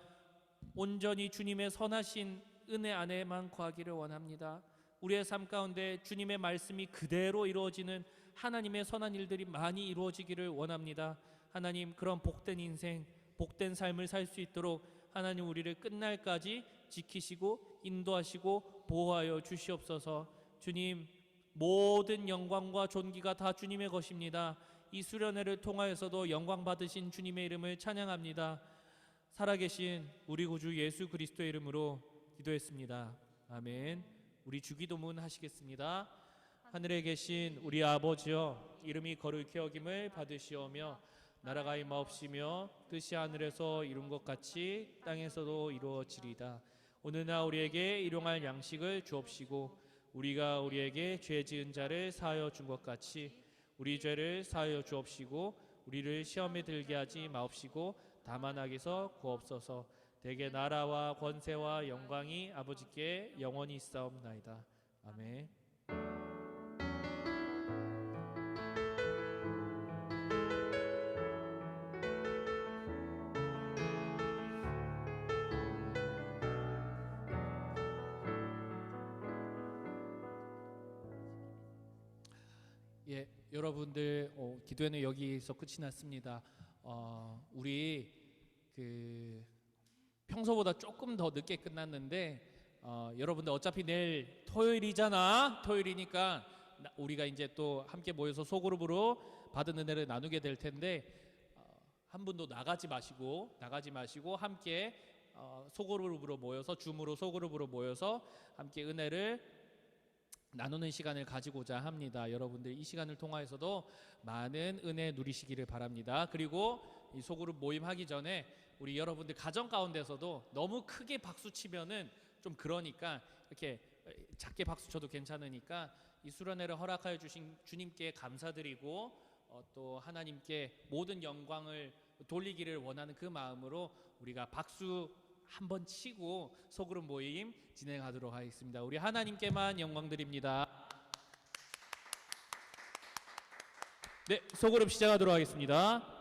S1: 온전히 주님의 선하신 은혜 안에만 거하기를 원합니다. 우리의 삶 가운데 주님의 말씀이 그대로 이루어지는 하나님의 선한 일들이 많이 이루어지기를 원합니다. 하나님 그런 복된 인생 복된 삶을 살 수 있도록 하나님 우리를 끝날까지 지키시고 인도하시고 보호하여 주시옵소서. 주님 모든 영광과 존귀가 다 주님의 것입니다. 이 수련회를 통하여서도 영광 받으신 주님의 이름을 찬양합니다. 살아계신 우리 구주 예수 그리스도의 이름으로 기도했습니다. 아멘. 우리 주기도문 하시겠습니다. 하늘에 계신 우리 아버지여 이름이 거룩히 여김을 받으시오며 나라가 임하옵시며 뜻이 하늘에서 이룬 것 같이 땅에서도 이루어지리다. 오늘날 우리에게 일용할 양식을 주옵시고 우리가 우리에게 죄 지은 자를 사하여 준 것 같이 우리 죄를 사하여 주옵시고 우리를 시험에 들게 하지 마옵시고 다만 악에서 구옵소서. 대개 나라와 권세와 영광이 아버지께 영원히 있사옵나이다. 아멘. 예, 여러분들 기도회는 여기서 끝이 났습니다. 우리 평소보다 조금 더 늦게 끝났는데 여러분들 어차피 내일 토요일이니까 우리가 이제 또 함께 모여서 소그룹으로 받은 은혜를 나누게 될 텐데 한 분도 나가지 마시고 함께 소그룹으로 모여서 줌으로 소그룹으로 모여서 함께 은혜를 나누는 시간을 가지고자 합니다. 여러분들 이 시간을 통하여서도 많은 은혜 누리시기를 바랍니다. 그리고 이 소그룹 모임 하기 전에 우리 여러분들 가정 가운데서도 너무 크게 박수 치면은 좀 그러니까 이렇게 작게 박수 쳐도 괜찮으니까 이 수련회를 허락하여 주신 주님께 감사드리고 또 하나님께 모든 영광을 돌리기를 원하는 그 마음으로 우리가 박수 한번 치고 소그룹 모임 진행하도록 하겠습니다. 우리 하나님께만 영광 드립니다. 네, 소그룹 시작하도록 하겠습니다.